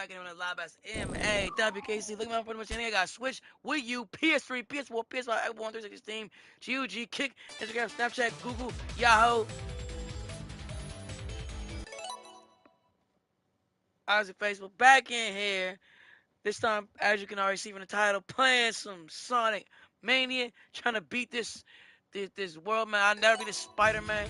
Back in on the live as Mawkcc. Look at my pretty much anything. I got Switch, Wii U, PS3, PS4, PS5, Xbox 360, Steam, GOG, Kick, Instagram, Snapchat, Google, Yahoo, Isaac, Facebook. Back in here. This time, as you can already see from the title, playing some Sonic Mania, trying to beat this world, man. I'll never be the Spider-Man.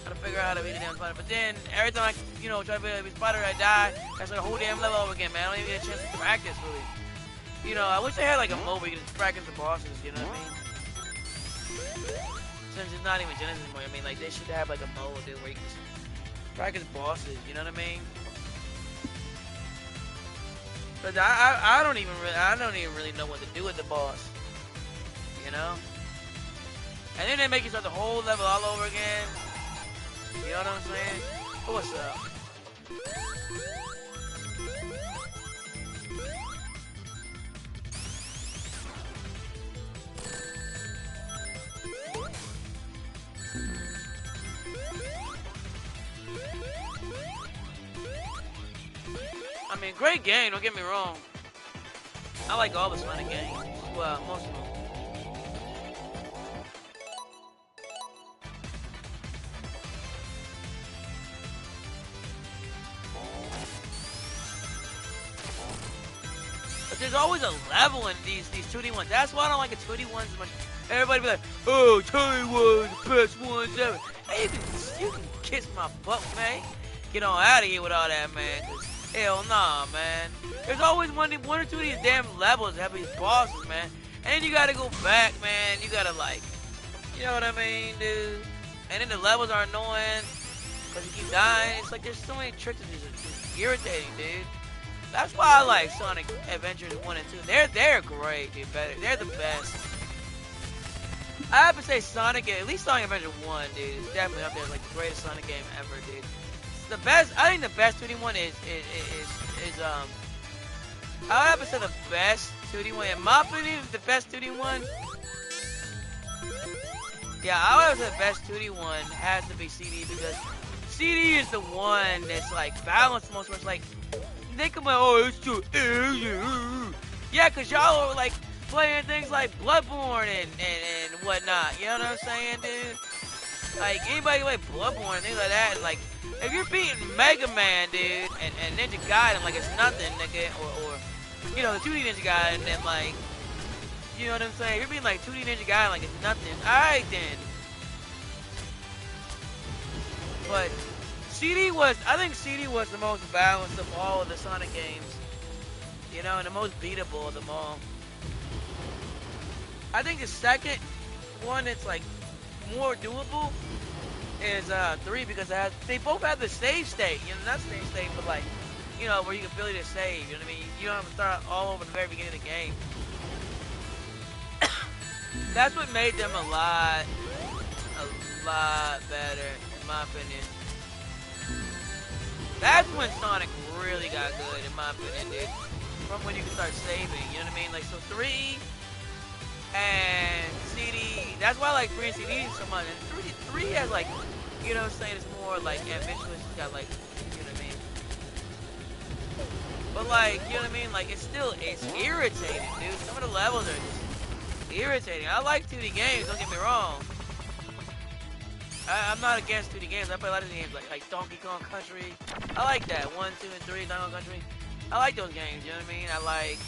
Trying to figure out how to beat the damn Spider. But then every time I, try to be a Spider, I die. That's like a whole damn level over again, man. I don't even get a chance to practice really. I wish they had like a mode where you can just practice the bosses. You know what I mean? Since it's not even Genesis anymore, I mean, like they should have like a mode, dude, where you can just practice bosses. You know what I mean? But I don't even really know what to do with the boss. You know? And then they make you start the whole level all over again. You know what I'm saying? But what's up? I mean, great game, don't get me wrong. I like all the Sonic games. Well, most of them. But there's always a level in these 2D ones. That's why I don't like the 2D ones as much. Everybody be like, oh, 2D ones, the best ones ever. Hey, you can kiss my butt, man. Get on out of here with all that, man. Hell nah, man. There's always one or two of these damn levels that have these bosses, man. And then you gotta go back, man. You gotta like, you know what I mean, dude? And then the levels are annoying because you keep dying. It's like there's so many tricks that just irritating, dude. That's why I like Sonic Adventures 1 and 2. They're great, dude. They're the best. I have to say Sonic, at least Sonic Adventure 1, dude, is definitely up there as like the greatest Sonic game ever, dude. The best, I think the best 2D one is I have to say the best 2D one. In my opinion, the best 2D one. Yeah, I would have to say the best 2D one has to be CD because CD is the one that's like balanced most much. Like they come like, oh, it's too yeah, cause y'all are like playing things like Bloodborne and whatnot. You know what I'm saying, dude? Like anybody play Bloodborne and things like that, and like. If you're beating Mega Man, dude, and Ninja Gaiden like it's nothing, nigga, or the 2D Ninja Gaiden, and then like, you know what I'm saying? If you're beating like 2D Ninja Gaiden like it's nothing, alright then. But I think CD was the most balanced of all of the Sonic games, and the most beatable of them all. I think the second one that's like more doable is 3 because they both have the save state, not save state, but like, where you can ability to save, you know what I mean? You don't have to start all over the very beginning of the game. That's what made them a lot better, in my opinion. That's when Sonic really got good, in my opinion, dude. From when you can start saving, you know what I mean? Like, so 3 and CD, that's why I like 3 and CD so much. And 3 has like, you know what I'm saying, it's more like ambitious, it's got like, you know what I mean? But like, you know what I mean, like it's irritating, dude. Some of the levels are just irritating. I like 2D games, don't get me wrong. I'm not against 2D games, I play a lot of games like Donkey Kong Country. I like that, 1, 2, and 3, Donkey Kong Country. I like those games, you know what I mean? I like,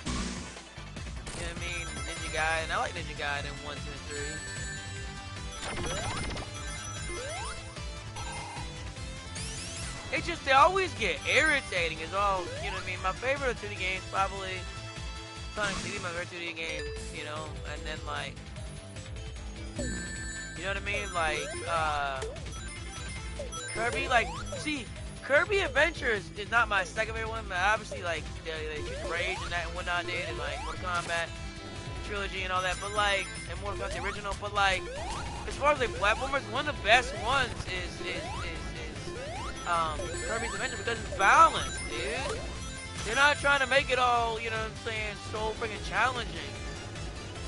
you know what I mean, Ninja Gaiden. I like Ninja Gaiden 1, 2, and 3. It's just, they always get irritating is all, you know what I mean? My favorite 2D games probably Sonic CD, my favorite 2D game, and then like, you know what I mean? Like, Kirby, like, see, Kirby Adventures is not my second favorite one, but obviously, like, they Rage and that and whatnot did, and like, Mortal Kombat Trilogy and all that, but like, and Mortal Kombat the original, but like, as far as like platformers, one of the best ones is Kirby's Adventure because it's balanced, dude. They're not trying to make it all, you know what I'm saying, so freaking challenging.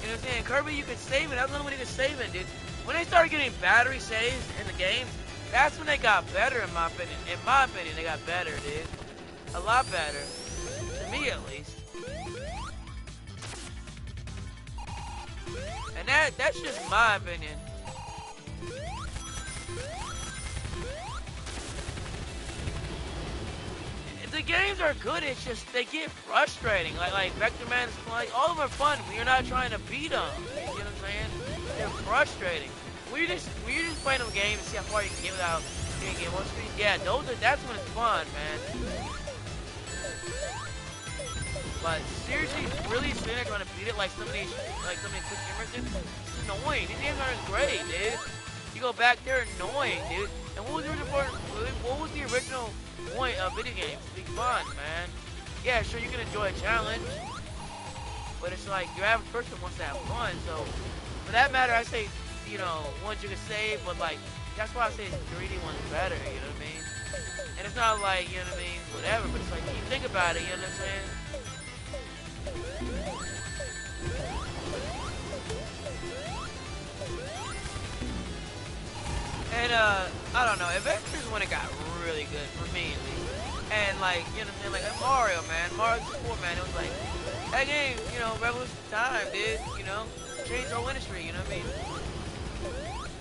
You know what I'm saying? Kirby, you can save it. That's the only way you can save it, dude. When they started getting battery saves in the game, That's when they got better, in my opinion. In my opinion, they got better, dude. A lot better. To me, at least. And that's just my opinion. The games are good, it's just they get frustrating. Like Vector Man is like all of them are fun when you're not trying to beat them. You know what I'm saying? They're frustrating. When you're just playing them games and see how far you can get without getting game on screen. Yeah, that's when it's fun, man. But seriously, really sitting there trying to beat it like some of these quick gamers do, it's annoying. These games aren't great, dude. You go back, they're annoying, dude. And what was the original point of video games? To be fun, man. Yeah, sure, you can enjoy a challenge, but it's like your average person wants to have fun. So for that matter, I say, you know, ones you can save, but like that's why I say the 3D one's better. You know what I mean? And it's not like, you know what I mean, whatever. But it's like you think about it. You know what I'm saying? And I don't know, Adventures when it got really good for me at least. And like, you know what I'm saying, like Mario, man, Mario 64, man, it was like that game, you know, revolution time, dude, you know, changed the whole industry, you know what I mean?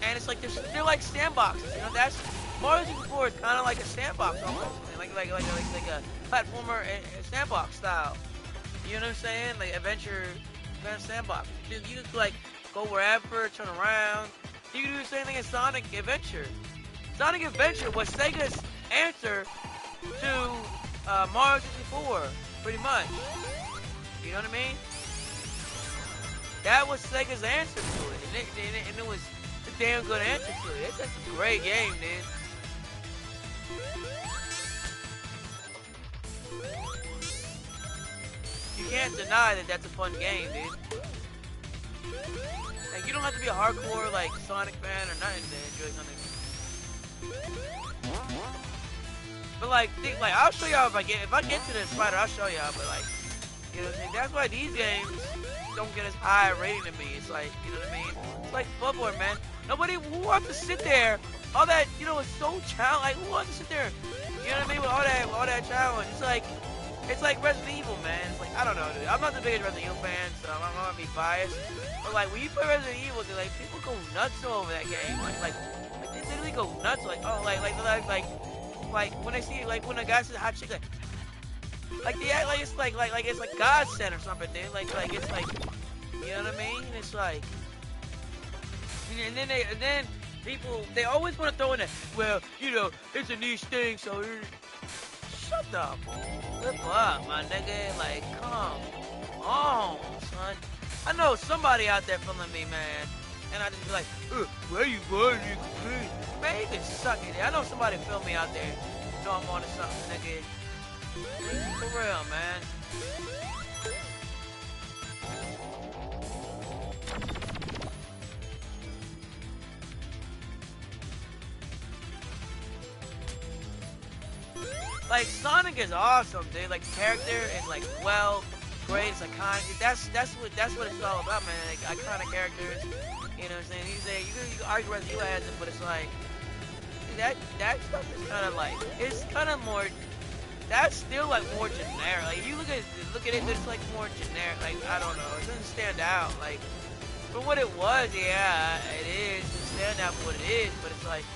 And it's like they're like sandboxes, you know. That's Mario 64 is kind of like a sandbox almost, like a platformer and sandbox style. You know what I'm saying? Like adventure kind of sandbox. You can like go wherever, turn around. You can do the same thing as Sonic Adventure. Sonic Adventure was Sega's answer to Mario 64, pretty much. You know what I mean? That was Sega's answer to it, and it was a damn good answer to it. That's a great game, dude. You can't deny that that's a fun game, dude. Like, you don't have to be a hardcore, like, Sonic fan or nothing to enjoy something. But, like, I'll show y'all if I get to the spider, I'll show y'all, but, like, you know what I'm saying? That's why these games don't get as high a rating to me. It's like, you know what I mean? It's like Bloodborne, man. Who wants to sit there, all that, you know, it's so challenge, like, who wants to sit there, you know what I mean, with all that challenge? It's like Resident Evil, man. It's like, I don't know, dude. I'm not the biggest Resident Evil fan, so I'm not gonna be biased. But like, when you play Resident Evil, dude, like, people go nuts over that game. Like they literally go nuts. Like, oh, like when they see, like, when a guy says hot chick, like they act like it's like it's like godsend or something, dude. Like it's like, you know what I mean? It's like, and then people, they always want to throw in that, well, you know, it's a niche thing, so. Shut the flip up, my nigga. Like, come on, son. I know somebody out there feeling me, man. And I just be like, where you going? Man, you can suck it. I know somebody feel me out there. You know I'm on to something, nigga. For real, man. Like, Sonic is awesome, dude. Like, the character is, like, well, great. It's iconic. That's what it's all about, man. Like, iconic characters. You know what I'm saying? You can argue Resident Evil has it, but it's like, that stuff is kind of like, it's kind of more, that's still, like, more generic. Like, if you look at it, it's, like, more generic. Like, I don't know. It doesn't stand out. Like, for what it was, yeah, it is. It stand out for what it is, but it's like,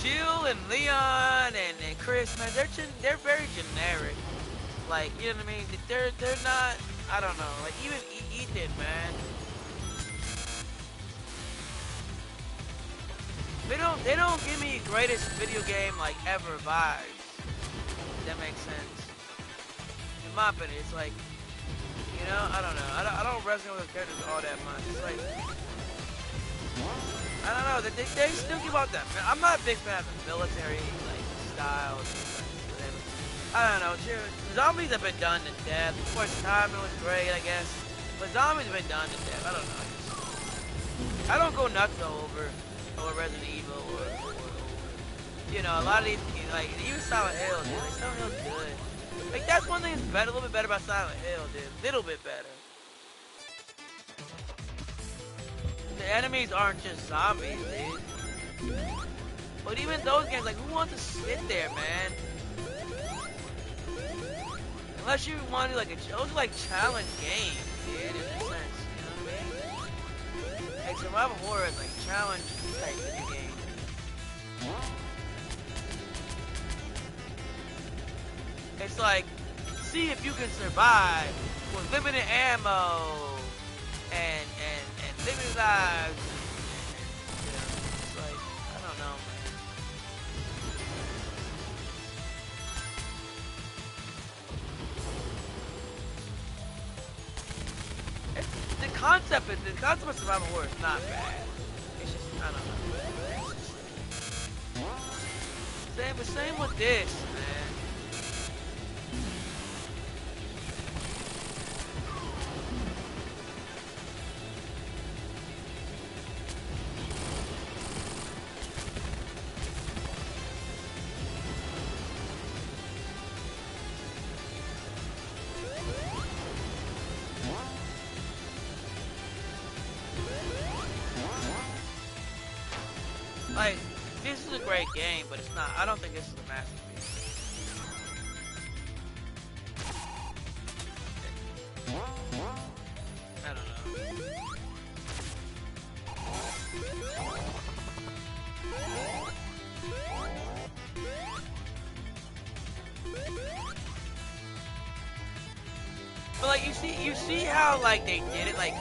Jill and Leon and Chris, man, they're very generic. Like, you know what I mean? They're not, I don't know. Like, even Ethan, man. They don't give me greatest video game like ever vibes. If that makes sense. In my opinion, it's like, you know, I don't know. I don't resonate with the characters all that much. It's like, I don't know. They still give out that. I'm not a big fan of the military like styles. Whatever. I don't know. Zombies have been done to death. Of course, time it was great, I guess. But zombies have been done to death. I don't know. I don't go nuts over Resident Evil or you know, a lot of these, like, even Silent Hill, dude. Like, Silent Hill's good. Like, that's one thing that's better, a little bit better about Silent Hill, dude. Little bit better. enemies aren't just zombies, dude. But even those games, like, who wants to sit there, man? Unless you want to do like those are like challenge games, dude, in a sense. You know what I mean? Like survival horror is like challenge type video game. It's like, see if you can survive with limited ammo and limited lives. You know, it's like, I don't know, man. The concept of survival horror is not bad. It's just, I don't know. Same with this, man. Like, this is a great game, but it's not. I don't think this is a masterpiece. I don't know. But like, you see how like they did it. Like,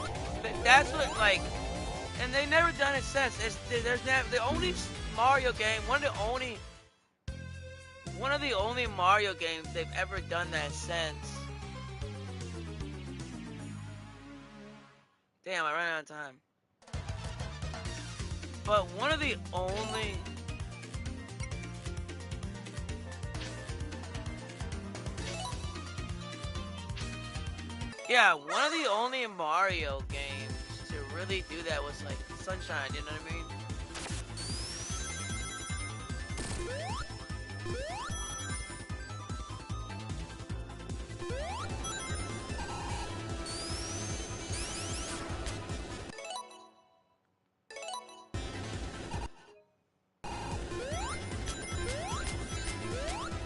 that's what like. And they've never done it since. There's never the only Mario game, one of the only Mario games they've ever done that since. Damn, I ran out of time. But one of the only. Yeah, one of the only Mario games to really do that was like Sunshine, you know what I mean?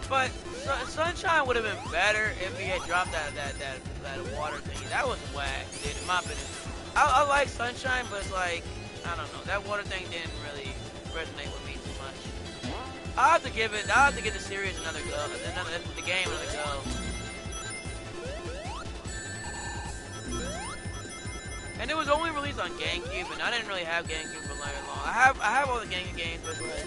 But Sunshine would have been better if he had dropped that water thing. That was whack, dude, in my opinion. I like Sunshine, but it's like, I don't know, that water thing didn't really resonate with me too much. I'll have to give the series another go, the game another go. And it was only released on GameCube, and I didn't really have GameCube for very long. I have all the GameCube games, but like,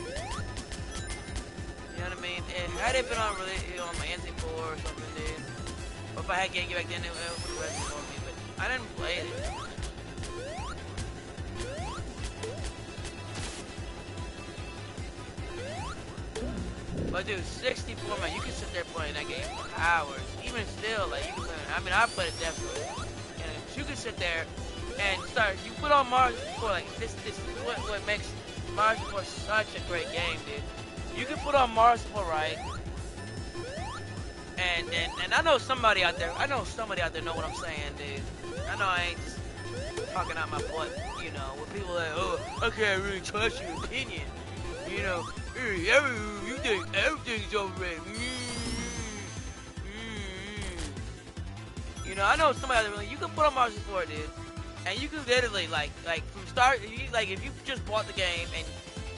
you know what I mean? Had it been on my N64 or something, dude, or if I had GameCube back then, it would have resonated with me, but I didn't play it. But dude, 64, man, you can sit there playing that game for hours. Even still, like, you can play it. I mean, I played it definitely. And you can sit there and you put on Mario 64, like, this is what makes Mario 64 such a great game, dude. You can put on Mario 64, right? And I know somebody out there know what I'm saying, dude. I know I ain't just talking out my butt, you know, with people like, oh, I can't really trust your opinion, you know. You think everything's overrated. You know, I know somebody that you can put on Mario 64, dude, and you can literally like from start, like if you just bought the game and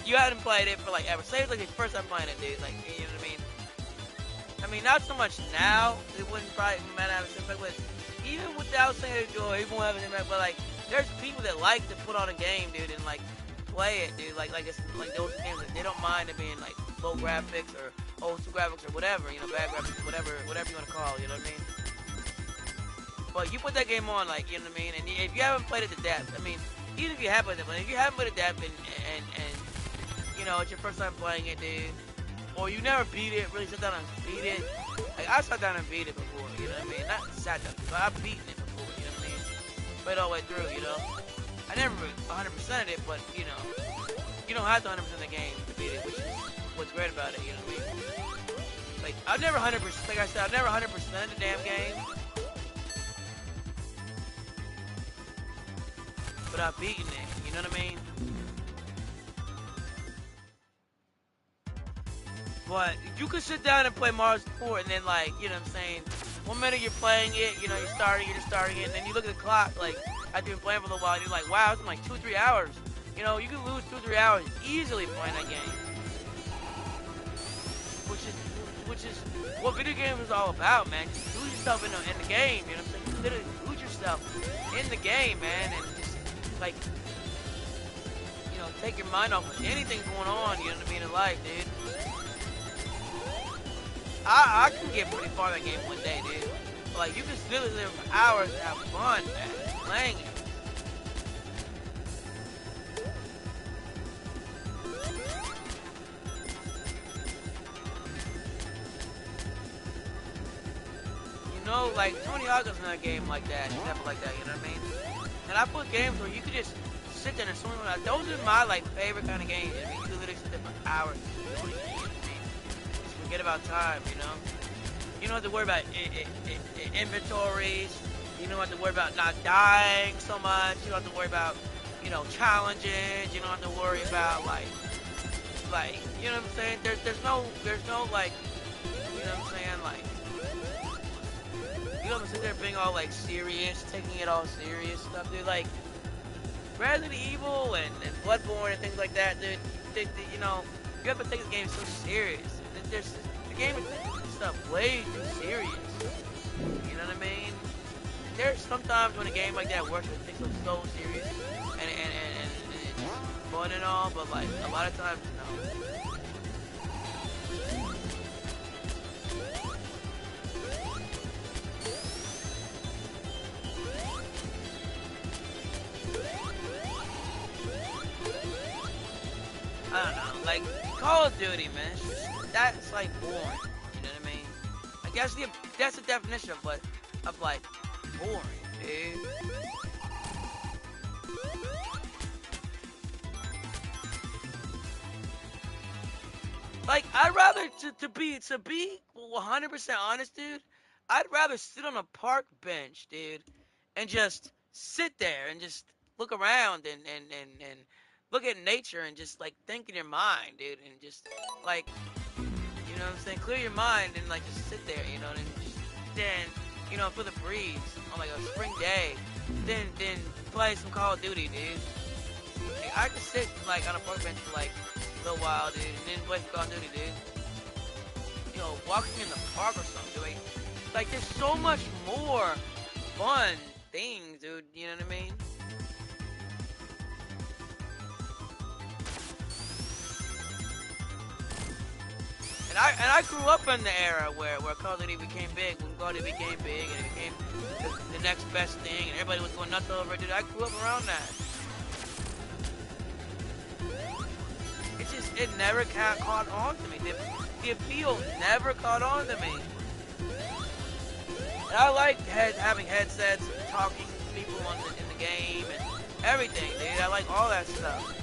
you hadn't played it for like ever, say it's like your first time playing it, dude, like, you know what I mean? I mean, not so much now. It wouldn't probably matter how it's impact, but even without saying it, it won't have an impact. But like, there's people that like to put on a game, dude, and like play it, dude. Like it's like those games that they don't mind it being like low graphics or old school graphics or whatever, you know, bad graphics, whatever you want to call it, you know what I mean? But you put that game on, like, you know what I mean? And if you haven't played it to death, I mean, even if you have played it, but if you haven't played it to death and you know, it's your first time playing it, dude, or you never beat it, really sat down and beat it. Like, I sat down and beat it before, you know what I mean? Not sat down, but I've beaten it before, you know what I mean? Played all the way through, you know? I never 100%ed it, but, you know, you don't have to 100% the game to beat it, which is what's great about it, you know what I mean? Like, I've never 100%, like I said, I've never 100% the damn game. without beating it. You know what I mean? But you could sit down and play Mario 4 and then, like, you know what I'm saying, 1 minute you're playing it, you know, you're starting it, and then you look at the clock, like, after you've been playing for a little while, and you're like, wow, it's been like 2 or 3 hours. You know, you can lose 2 or 3 hours easily playing that game. Which is what video games is all about, man. Just lose yourself in the game, you know what I'm saying? You literally lose yourself in the game, man, and just, like, you know, take your mind off of anything going on, you know what I mean, in life, dude. I can get pretty far in that game one day, dude. But, like, you can still live for hours and have fun, man, playing it. You know, like, Tony Hawk is in a game like that, never like that, you know what I mean? And I put games where you could just sit there and swing around. Those are my, like, favorite kind of games. I mean, you can literally sit there for hours. Just forget about time, you know? You don't have to worry about inventories. You don't have to worry about not dying so much. You don't have to worry about, you know, challenges. You don't have to worry about, like, you know what I'm saying? There's no, like, you know what I'm saying? Like, you don't have to sit there being all, like, serious, taking it all serious stuff, dude. Like, Resident Evil and Bloodborne and things like that, dude, you know, you have to take this game so serious. The game is stuff way too serious. You know what I mean? There's sometimes when a game like that works, it takes it so serious and it's fun and all, but, like, a lot of times, no. I don't know, like, Call of Duty, man, that's, like, boring, you know what I mean? I guess that's the definition of, like, boring, dude. Like, I'd rather, to be 100% honest, dude, I'd rather sit on a park bench, dude, and just sit there and just look around and look at nature and just, like, think in your mind, dude, and just, like, you know what I'm saying, clear your mind and, like, just sit there, you know, and just, then, you know, feel the breeze on, like, a spring day, then play some Call of Duty, dude. Like, I could sit, like, on a park bench for, like, a little while, dude, and then play some Call of Duty, dude. You know, walking in the park or something, like, there's so much more fun things, dude, you know what I mean? And I grew up in the era where Call of Duty became big, when Call of Duty became big, and it became the next best thing, and everybody was going nuts over it, dude. I grew up around that. It's just, it never caught on to me. The appeal never caught on to me. And I like having headsets and talking to people in the game and everything, dude. I like all that stuff.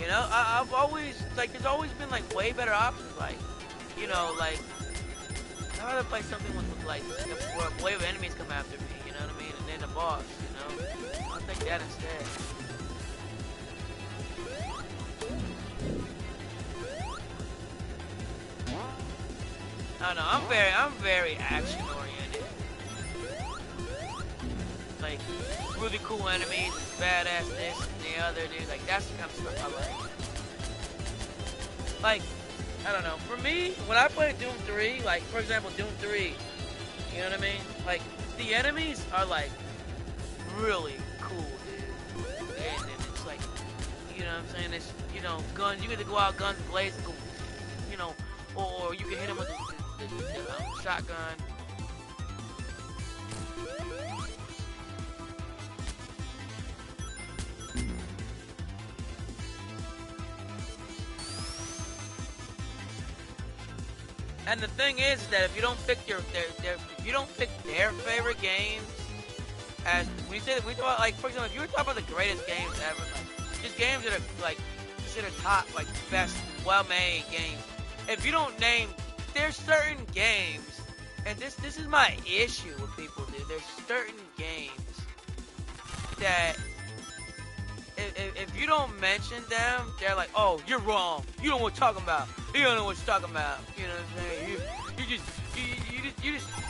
You know, I've always, like, there's always been, like, way better options, like, you know, like, I'd rather play something with, like, where a wave of enemies come after me, you know what I mean, and then the boss, you know, I'll take that instead. I don't know, I'm very action-oriented. Like, really cool enemies, badass this and the other, dude. Like, that's the kind of stuff I like. Like, I don't know. For me, when I play Doom 3, like, for example, Doom 3, you know what I mean? Like, the enemies are, like, really cool, dude. And it's like, you know what I'm saying? It's, you know, guns. You get to go out guns blazing, go, you know, or you can hit them with the shotgun. And the thing is that if you don't pick if you don't pick their favorite games, as we talk about, like, for example, if you were talking about the greatest games ever, like, just games that are, like, considered top, like, best, well-made games. If you don't name, there's certain games And this is my issue with people, dude. There's certain games that if you don't mention them, they're like, oh, you're wrong. You don't know what you're talking about. You don't know what you're talking about. You know what I'm saying?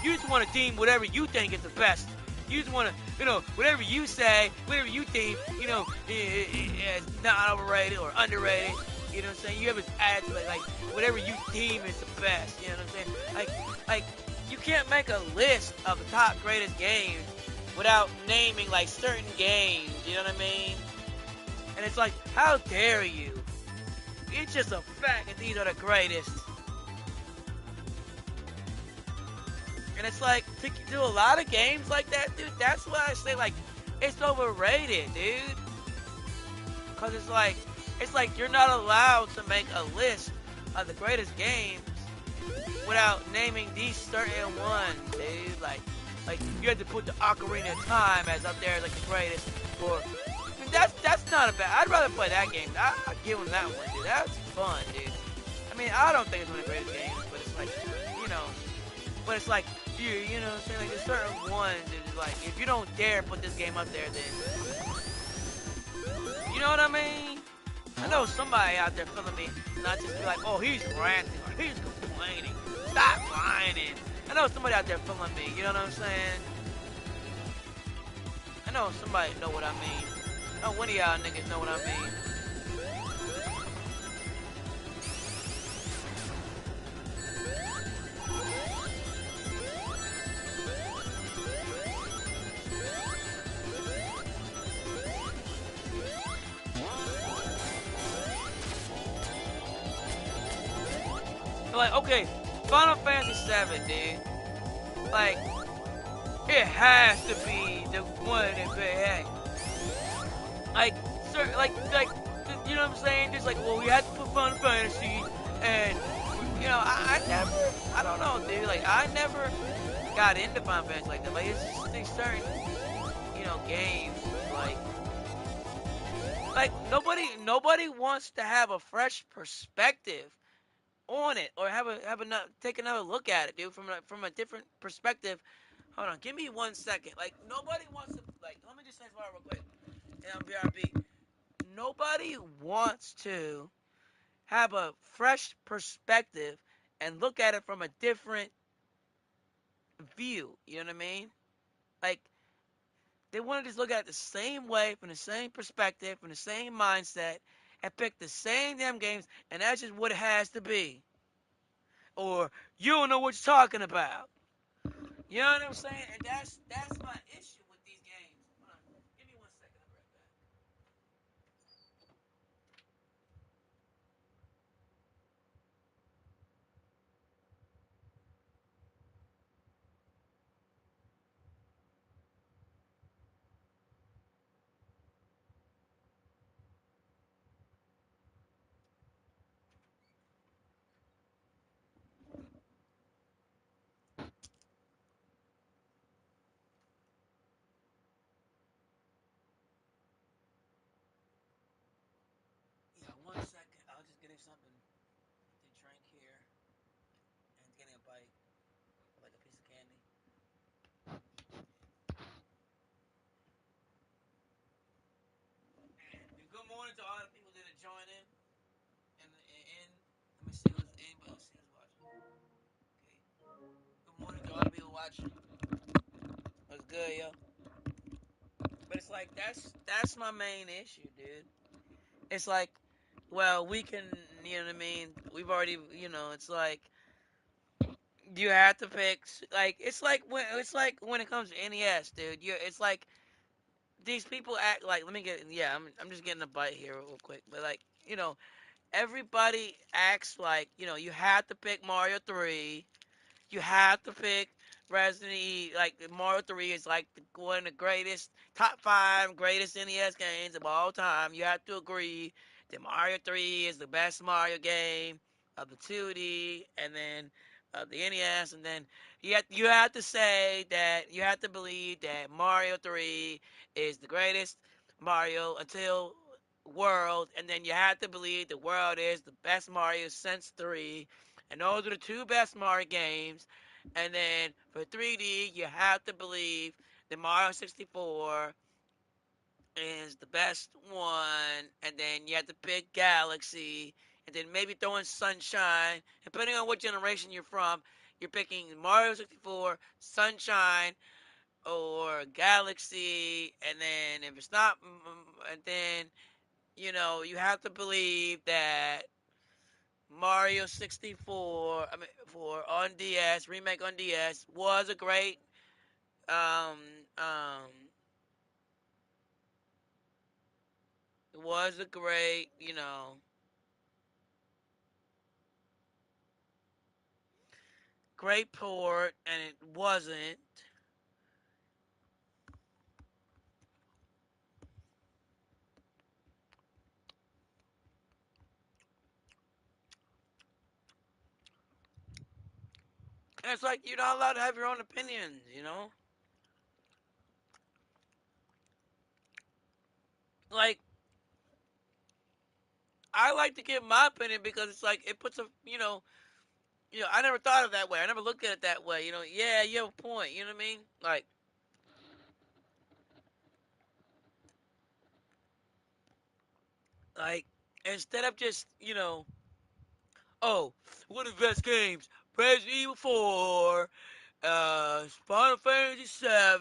You just want to deem whatever you think is the best. You just want to, whatever you say, whatever you deem, is not overrated or underrated. You know what I'm saying? You have this attitude like whatever you deem is the best. You know what I'm saying? Like you can't make a list of the top greatest games without naming like certain games. You know what I mean? And it's like, how dare you? It's just a fact that these are the greatest. And it's like, to do a lot of games like that, dude, that's why I say, like, it's overrated, dude. Because it's like you're not allowed to make a list of the greatest games without naming these certain ones, dude. Like you had to put the Ocarina of Time as up there as like the greatest, or I mean, that's not a bad. I'd rather play that game. I'd give him that one, dude. That's fun, dude. I mean, I don't think it's one of the greatest games, but it's like, you know, but it's like you know what I'm saying? Like there's certain ones that is like, if you don't dare put this game up there, then you know what I mean? I know somebody out there feeling me, not just be like, oh, he's ranting or he's complaining. Stop whining. I know somebody out there feeling me, you know what I'm saying? I know somebody know what I mean. I know one of y'all niggas know what I mean. Like, okay, Final Fantasy 7, dude. Like, it has to be the one that hey, like, sir, like, you know what I'm saying? Just like, well, we had to put Final Fantasy, and I don't know, dude. Like, I never got into Final Fantasy like that. Like, it's just these certain, games, like nobody wants to have a fresh perspective on it or have another take another look at it, dude, from a different perspective. Hold on, give me 1 second. Like nobody wants to let me just say this real quick. And I'm BRB. Nobody wants to have a fresh perspective and look at it from a different view. You know what I mean? Like they want to just look at it the same way, from the same perspective, from the same mindset, and pick the same damn games, and that's just what it has to be. Or you don't know what you're talking about. You know what I'm saying? And that's my issue with these games. Hold on. Give me 1 second. I'll be right back. Yeah, 1 second. I'll just getting something to drink here and getting a bite, like a piece of candy. And good morning to all the people that are joining. And let me see who's anybody else who's watching. Okay. Good morning to all the people watching. What's good, yo? But it's like that's my main issue, dude. It's like, well, we can, you know what I mean? We've already, it's like you have to pick. Like it's like when it comes to NES, dude. It's like these people act like. Let me get. Yeah, I'm just getting a bite here real quick. But like, everybody acts like you have to pick Mario 3. You have to pick Resident Evil. Like Mario 3 is like one of the greatest, top 5 greatest NES games of all time. You have to agree that Mario 3 is the best Mario game of the 2D, and then of the NES, and then you have to say that you have to believe that Mario 3 is the greatest Mario until World, and then you have to believe the World is the best Mario since 3, and those are the two best Mario games. And then for 3D, you have to believe that Mario 64 is the best one. And then you have to pick Galaxy. And then maybe throw in Sunshine. Depending on what generation you're from, you're picking Mario 64, Sunshine, or Galaxy. And then if it's not, and then, you have to believe that Mario 64, I mean, for on DS, remake on DS, was a great, um, um, was a great, great port, and it wasn't. And it's like, you're not allowed to have your own opinions. Like, I like to give my opinion because it's like, it puts I never thought of it that way. I never looked at it that way. Yeah, you have a point. You know what I mean? Like, instead of just, oh, what are the best games? Resident Evil 4, Final Fantasy 7,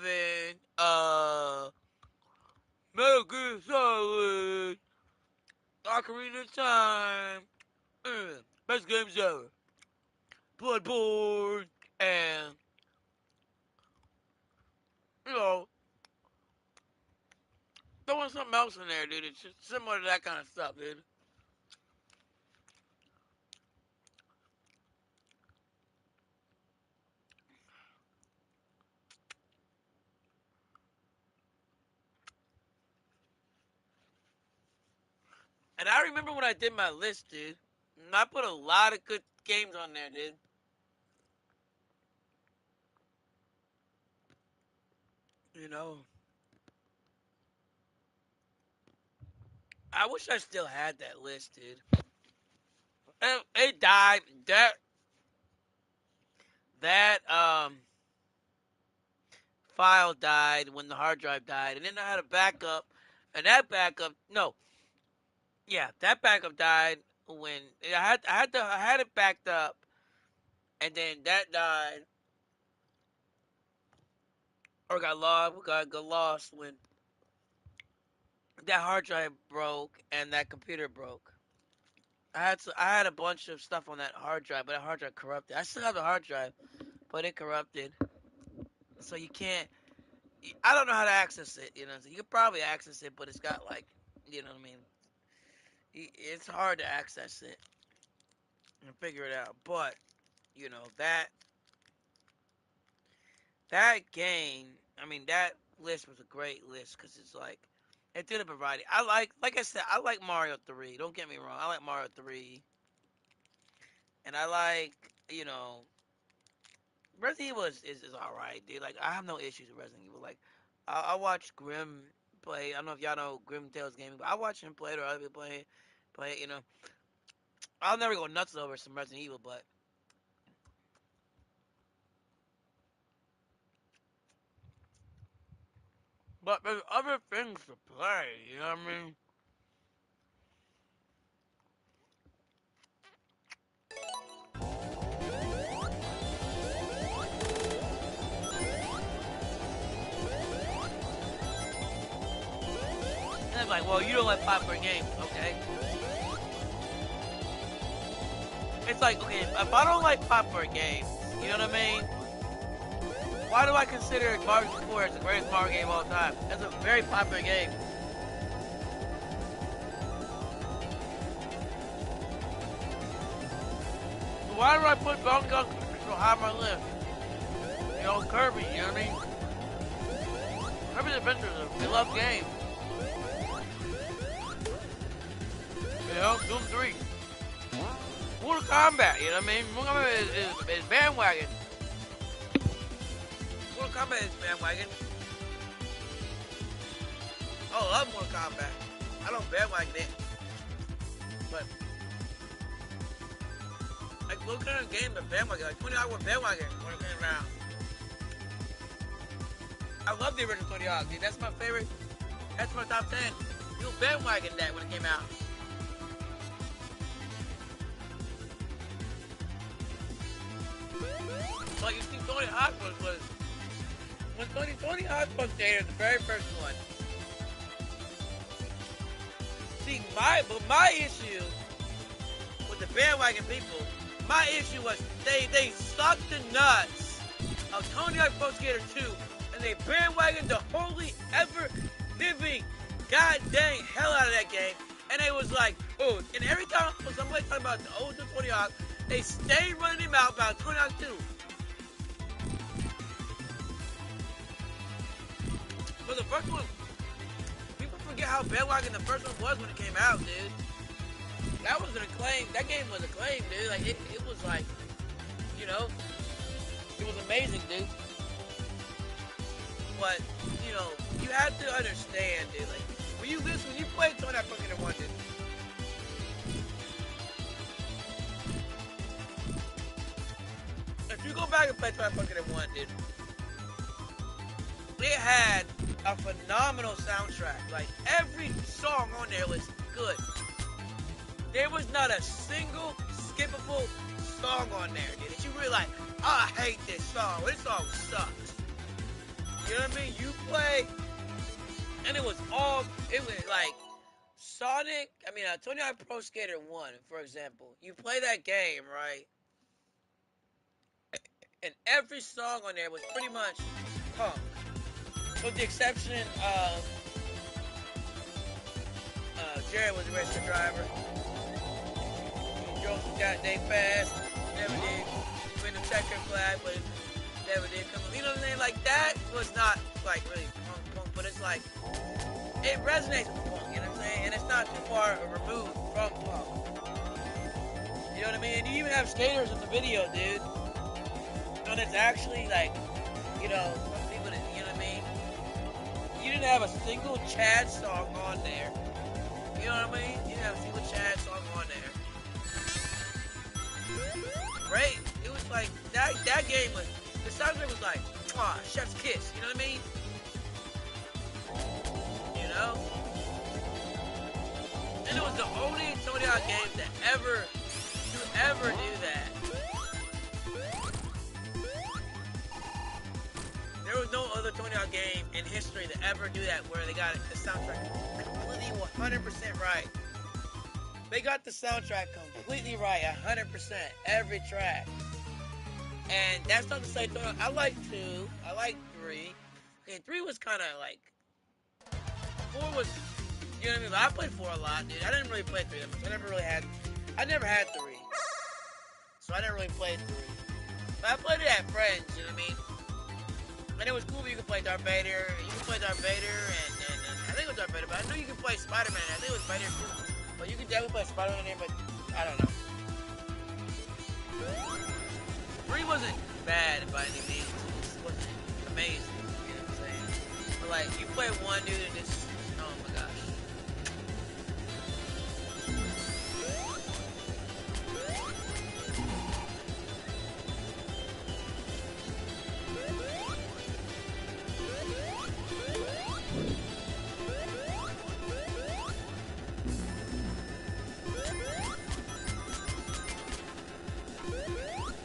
Metal Gear Solid, Ocarina of Time, best games ever. Bloodborne, and, you know, throwing something else in there, dude. It's just similar to that kind of stuff, dude. And I remember when I did my list, dude, and I put a lot of good games on there, dude. You know, I wish I still had that list, dude. It died. That file died when the hard drive died, and then I had a backup, and that backup, no, yeah, that backup died when I had it backed up, and then that died or got lost when that hard drive broke and that computer broke. I had a bunch of stuff on that hard drive, but that hard drive corrupted. I still have the hard drive, but it corrupted, so you can't. I don't know how to access it. So you could probably access it, but it's got like, what I mean. It's hard to access it and figure it out. But that game. I mean, that list was a great list because it's like it did a variety. Like I said, I like Mario 3. Don't get me wrong. I like Mario 3, and I like you know Resident Evil is all right, dude. Like I have no issues with Resident Evil. Like I watch Grim play. I don't know if y'all know Grim Tales Gaming, but I watch him play it or other people play it. I'll never go nuts over some Resident Evil, but there's other things to play. You know what I mean? And it's like, well, you don't like popular games, okay? It's like, okay, if I don't like popular games, you know what I mean? Why do I consider Mario 64 as the greatest Mario game of all time? That's a very popular game. Why do I put Donkey Kong so high on my list? Kirby, you know what I mean? Kirby's Adventure is a beloved game. Doom 3. Mortal Kombat, you know what I mean? Mortal Kombat is bandwagon. Mortal Kombat is bandwagon. Oh, I love Mortal Kombat. I don't bandwagon it. But Like, what kind of game the bandwagon? Like, 20 Hawk was bandwagon when it came out. I love the original 20 Hawk, dude. That's my favorite. That's my top 10. You bandwagon that when it came out. Like, you see, Tony Hawk was when Tony Hawk was there, the very first one. See, my issue with the bandwagon people, my issue was they sucked the nuts of Tony Hawk Pro Skater 2, and they bandwagoned the holy ever living god dang hell out of that game. And it was like, oh, and every time somebody talking about the old Tony Hawk, they stayed running him out about Tony Hawk 2. But the first one, people forget how bandwagon the first one was when it came out, dude. That was an acclaim. That game was acclaimed, dude. Like it was like, you know, it was amazing, dude. But you know, you have to understand, dude. Like when you play Tony Hawk Pro Skater 1, dude. If you go back and play Tony Hawk Pro Skater 1, dude, it had a phenomenal soundtrack. Like every song on there was good. There was not a single skippable song on there, dude. That you really like, oh, I hate this song. This song sucks. You know what I mean? You play, and it was like Sonic. I mean, Tony Hawk Pro Skater 1, for example. You play that game, right? And every song on there was pretty much punk. With the exception of Jared was a race car driver. He drove some goddamn fast. Never did win the checker flag, but never did come. You know what I'm saying? Like that was not like really punk, but it's like it resonates with punk. You know what I'm saying? And it's not too far removed from punk. You know what I mean? And you even have skaters in the video, dude. And it's actually like, you know, some people that, you know what I mean? You didn't have a single Chad song on there. You know what I mean? You didn't have a single Chad song on there. Right? It was like, that game was, the soundtrack was like, chef's kiss. You know what I mean? You know? And it was the only Tony Hawk game to ever do that. There was no other Tony Hawk game in history to ever do that where they got the soundtrack completely 100% right. They got the soundtrack completely right, 100%, every track. And that's not to say, I like 2, I like 3. And 3 was kind of like, 4 was, you know what I mean? But I played 4 a lot, dude. I didn't really play 3 that much. I never had 3. So I never really played 3. But I played it at friends, you know what I mean? And it was cool. You could play Darth Vader. You could play Darth Vader, and I think it was Darth Vader, but I know you could play Spider-Man. I think it was Vader too. But you could definitely play Spider-Man in there, but I don't know. 3 wasn't bad by any means. It wasn't amazing. You know what I'm saying? But like, you play 1, dude, and it's, oh my gosh.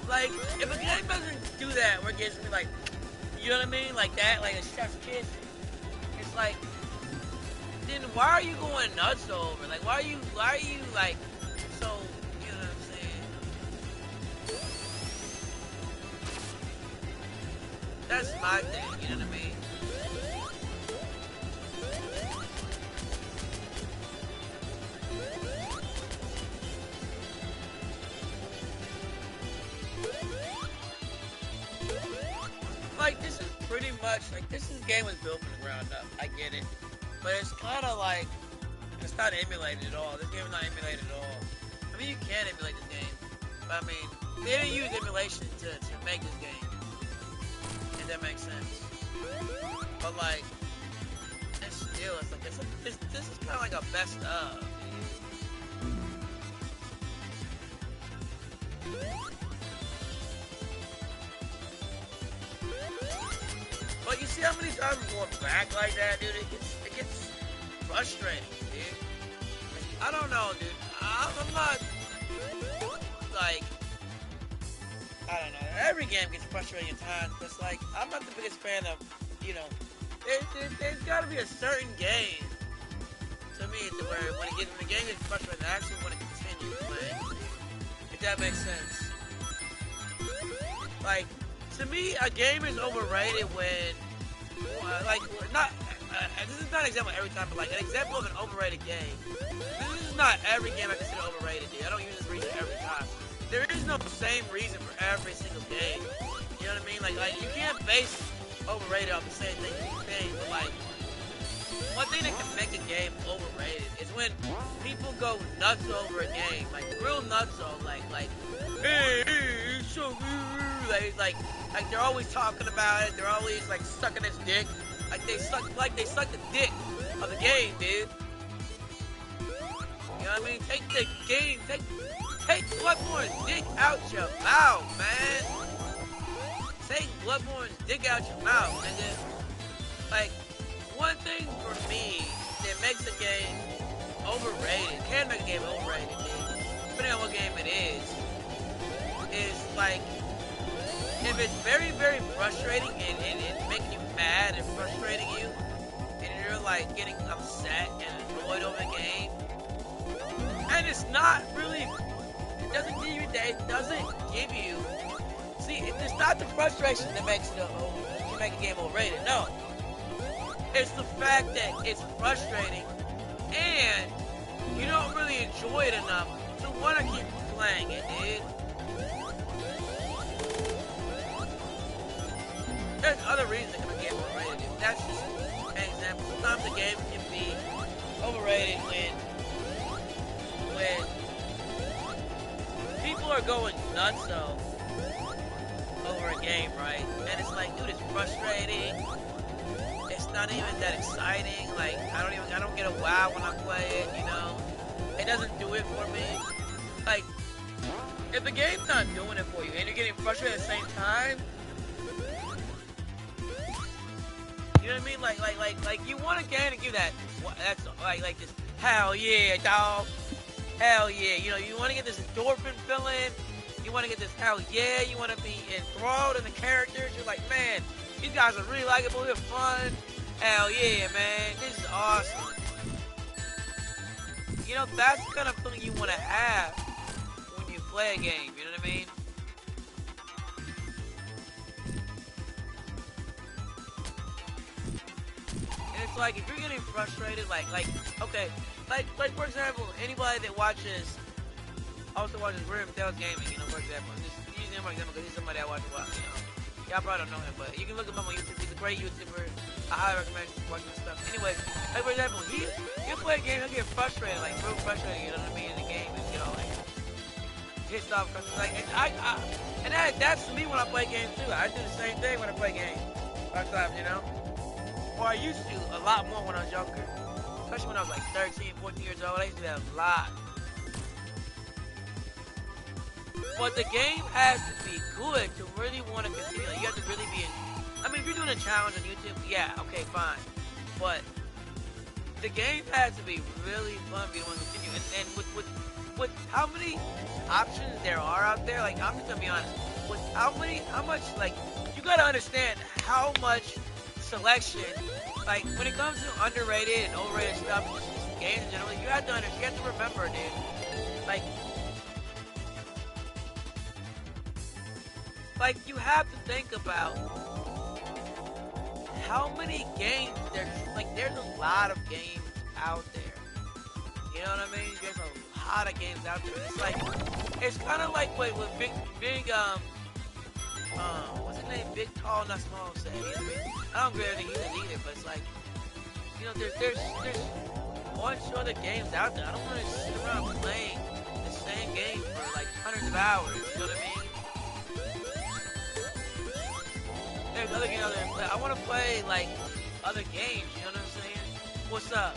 Like, if a game doesn't do that, where it gives me like, you know what I mean? Like that, like a chef's kiss. It's like, then why are you going nuts over? Like, why are you like, so, you know what I'm saying? That's my thing, you know what I mean? Like, this is pretty much, like, this game was built from the ground up. I get it. But it's kind of like, it's not emulated at all. This game is not emulated at all. I mean, you can emulate this game. But, I mean, they didn't use emulation to make this game. If that makes sense. But, like, it's still, it's like, this is kind of like a best of. But you see how many times I'm going back like that, dude? It gets frustrating, dude. I don't know, dude. I'm not like, I don't know. Every game gets frustrating at times, but it's like I'm not the biggest fan of, you know. There's got to be a certain game to me to where when the game gets frustrating, I actually want to continue playing. If that makes sense. Like, to me, a game is overrated when, like, not. This is not an example every time, but like an example of an overrated game. This is not every game I consider overrated, dude. I don't use this reason every time. There is no same reason for every single game. You know what I mean? Like you can't base overrated off the same thing. But like, one thing that can make a game overrated is when people go nuts over a game, like real nuts on, like, hey, it's so good. Like they're always talking about it. They're always like sucking its dick. Like they suck the dick of the game, dude. You know what I mean? Take the game, take Bloodborne's dick out your mouth, man. Take Bloodborne's dick out your mouth, nigga. Like, one thing for me that makes a game overrated, can make a game overrated, dude, depending on what game it is like, if it's very, very frustrating and making you mad and frustrating you, and you're like getting upset and annoyed over the game, and it's not really, it doesn't give you, see, it's not the frustration that makes it can make a game overrated, no. It's the fact that it's frustrating and you don't really enjoy it enough to want to keep playing it, dude. There's other reasons that can make a game overrated, dude. That's just an example. Sometimes a game can be overrated when people are going nuts over a game, right? And it's like, dude, it's frustrating. It's not even that exciting. Like, I don't get a wow when I play it, you know? It doesn't do it for me. Like, if the game's not doing it for you and you're getting frustrated at the same time, you know what I mean? Like you want a game to give that, that's like this, hell yeah, dog. Hell yeah. You know, you want to get this endorphin feeling. You want to get this hell yeah. You want to be enthralled in the characters. You're like, man, these guys are really likable. They're fun. Hell yeah, man. This is awesome. You know, that's the kind of feeling you want to have when you play a game. You know what I mean? And it's like, if you're getting frustrated, okay, like for example, anybody that also watches Grim Tales Gaming, you know, for example, just using him for example because he's somebody I watch a lot, you know. Y'all probably don't know him, but you can look him up on YouTube. He's a great YouTuber. I highly recommend watching his stuff. Anyway, like for example, he'll play a game, he'll get frustrated, like real frustrated, you know what I mean, in the game, and you know, like pissed off, like, and that's me when I play games too. I do the same thing when I play games. Sometimes, you know, or I used to a lot more when I was younger, especially when I was like 13, 14 years old. I used to do that a lot. But the game has to be good to really want to continue. Like, you have to really be in. I mean, if you're doing a challenge on YouTube, yeah, okay, fine. But the game has to be really fun for you to want to continue. And with how many options there are out there, like, I'm just gonna be honest. With how much, like, you gotta understand how much selection, like, when it comes to underrated and overrated stuff, just games in general, you have to remember, dude. Like, you have to think about how many games there's a lot of games out there. You know what I mean? There's a lot of games out there. It's like, it's kind of like what big, what's his name? Big, tall, not small say. I mean, I don't really think he's either, but it's like, you know, there's a bunch of other games out there. I don't want to sit around playing the same game for like hundreds of hours. You know what I mean? There's other games out there to play. I want to play, like, other games, you know what I'm saying? What's up?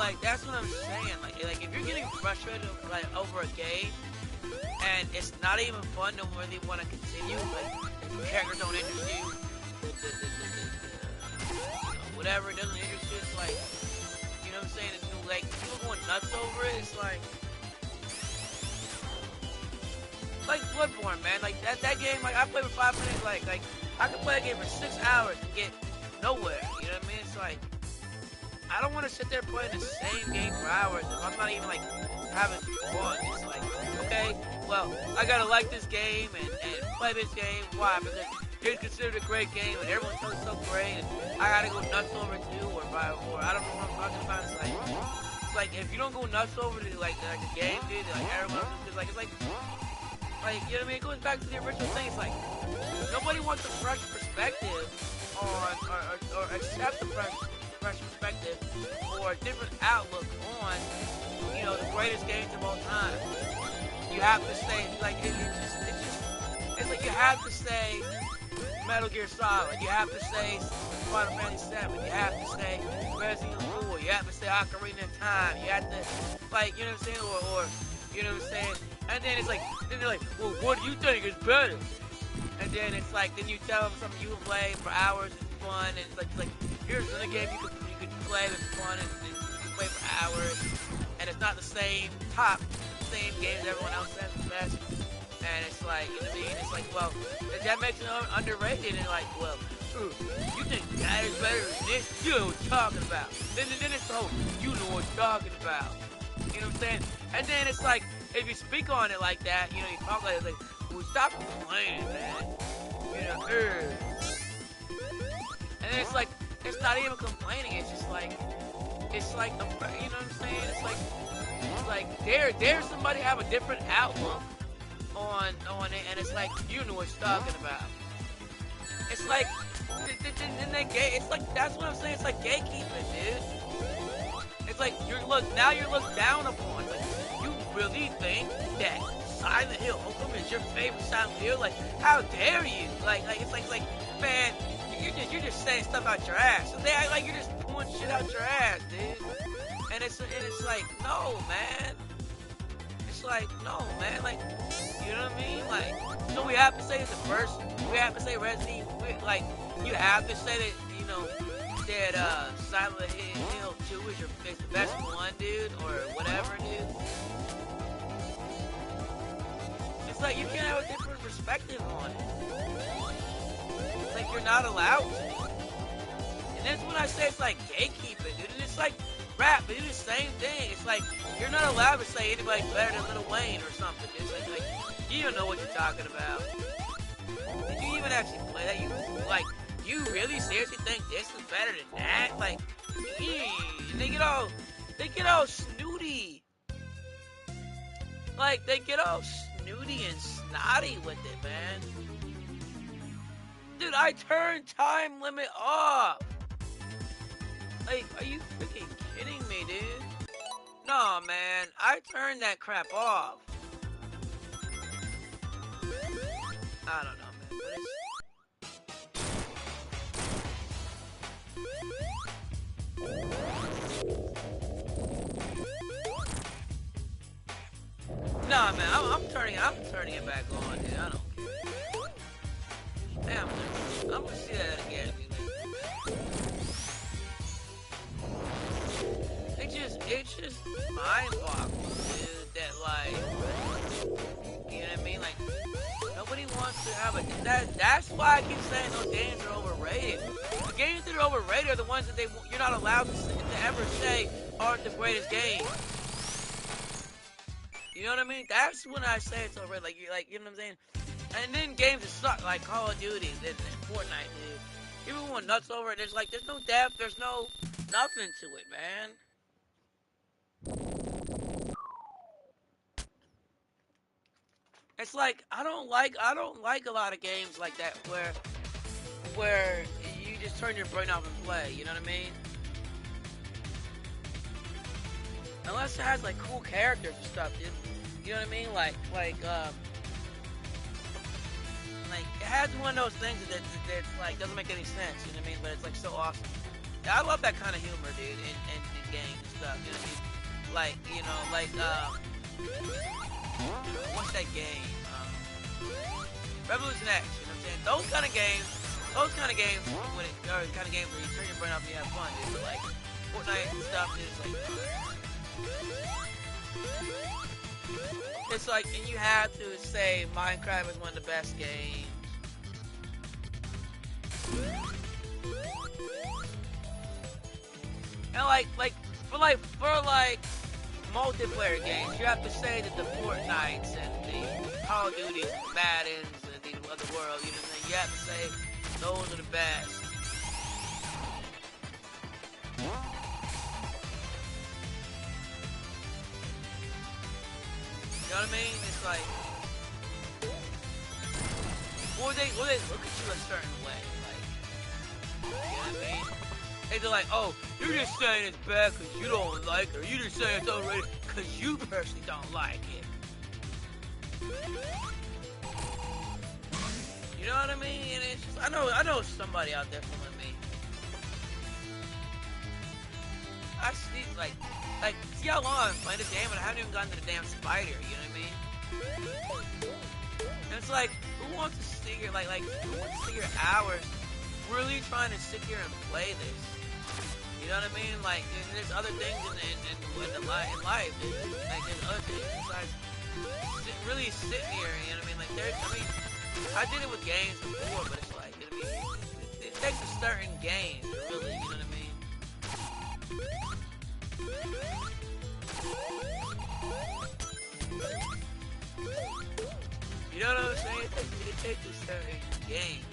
like that's what I'm saying. Like if you're getting frustrated like over a game and it's not even fun to really want to continue, like if the characters don't interest you, whatever it doesn't interest you, it's like, you know what I'm saying? It's like people going nuts over it. It's like Bloodborne, man. Like that game, like I played for 5 minutes. Like I could play a game for 6 hours and get nowhere. You know what I mean? It's like I don't want to sit there playing the same game for hours if I'm not even like having fun. It's like, okay, well, I gotta like this game and play this game. Why? Because it's considered a great game and everyone tells it's so great and I gotta go nuts over it too, or I don't know what I'm talking about. It's like if you don't go nuts over it like a game, dude, like everyone else is like, it's like, you know what I mean? It goes back to the original thing. It's like nobody wants a fresh perspective on or accept the fresh perspective or a different outlook on, you know, the greatest games of all time. You have to say, like, it's like you have to say Metal Gear Solid, you have to say Final Fantasy 7, you have to say Resident Evil 4, you have to say Ocarina of Time, you have to, like, you know what I'm saying, or you know what I'm saying, and then it's like, then they're like, well, what do you think is better? And then it's like, then you tell them something you can play for hours and fun, and it's like here's another game you could play with fun and you can play for hours, and it's not the same game as everyone else says is best. And it's like, you know what I mean? It's like, well, that makes it underrated, and like, well, you think that is better than this? You know what I'm talking about. Then it's the whole, you know what I'm talking about. You know what I'm saying? And then it's like, if you speak on it like that, you know, you talk like, well, stop complaining, man. You know, and then it's like, it's not even complaining, it's just like, it's like, you know what I'm saying? It's like, dare somebody have a different outlook on it, and it's like, you know what it's talking about. It's like, it's like, that's what I'm saying, it's like gatekeeping, dude. It's like, you're looked down upon. Like, you really think that Silent Hill Holcomb is your favorite Silent Hill? Like, how dare you? Like, it's like, man, you're just saying stuff out your ass. So they act like you're just pulling shit out your ass, dude. And it's like, no, man. It's like, no, man. Like, you know what I mean? Like, so we have to say it's the first. We have to say Resident Evil. Like, you have to say that, you know, that Silent Hill 2 is the best one, dude, or whatever, dude. It's like you can't have a different perspective on it. It's like you're not allowed to. And that's when I say it's like gatekeeping, dude. And it's like rap, they do the same thing. It's like you're not allowed to say anybody's better than Lil Wayne or something. It's like you don't know what you're talking about. Did you even actually play that? You really seriously think this is better than that? Like, they get all snooty. Like, they get all snooty and snotty with it, man. Dude, I turned time limit off. Like, are you freaking kidding me, dude? No, man, I turned that crap off. I don't know, man, but it's... Nah, man, I'm turning it back on, dude. I don't care. Damn, I'm gonna see that again. It's just mind-boggling, dude. That like, you know what I mean? Like, nobody wants to have a. That's why I keep saying those games are overrated. The games that are overrated are the ones that you're not allowed to ever say aren't the greatest games. You know what I mean? That's when I say it's overrated. Like, you know what I'm saying? And then games that suck, like Call of Duty and Fortnite, dude. People going nuts over it. There's no depth. There's no nothing to it, man. It's like I don't like a lot of games like that where you just turn your brain off and play. You know what I mean? Unless it has like cool characters and stuff, dude. You know what I mean? Like it has one of those things that's like doesn't make any sense. You know what I mean? But it's like so awesome. I love that kind of humor, dude, in games and stuff. You know what I mean? Like, you know, like what's that game? Revolution X. You know what I'm saying? Those kind of games when it, or kind of games where you turn your brain off and you have fun, dude. But like Fortnite and stuff, dude, it's like, and you have to say Minecraft is one of the best games. And for multiplayer games, you have to say that the Fortnites and the Call of Duty, Maddens, and the other world, you know what I'm saying? You have to say those are the best. You know what I mean? It's like, or they look at you a certain way, like, you know what I mean? They're like, oh, you're just saying it's bad because you don't like it, or you're just saying it's overrated because you personally don't like it. You know what I mean? And it's just, I know somebody out there feeling me. I see, like, see how long I've been playing this game and I haven't even gotten to the damn spider, you know what I mean? And it's like, who wants to sit here, who wants to sit here hours really trying to sit here and play this? You know what I mean? Like, there's other things in life. Like, there's other things besides really sitting here, you know what I mean? Like, I did it with games before, but it's like, you know what I mean? It takes a certain game to really, you know what I mean? You know what I'm saying? It takes a certain game.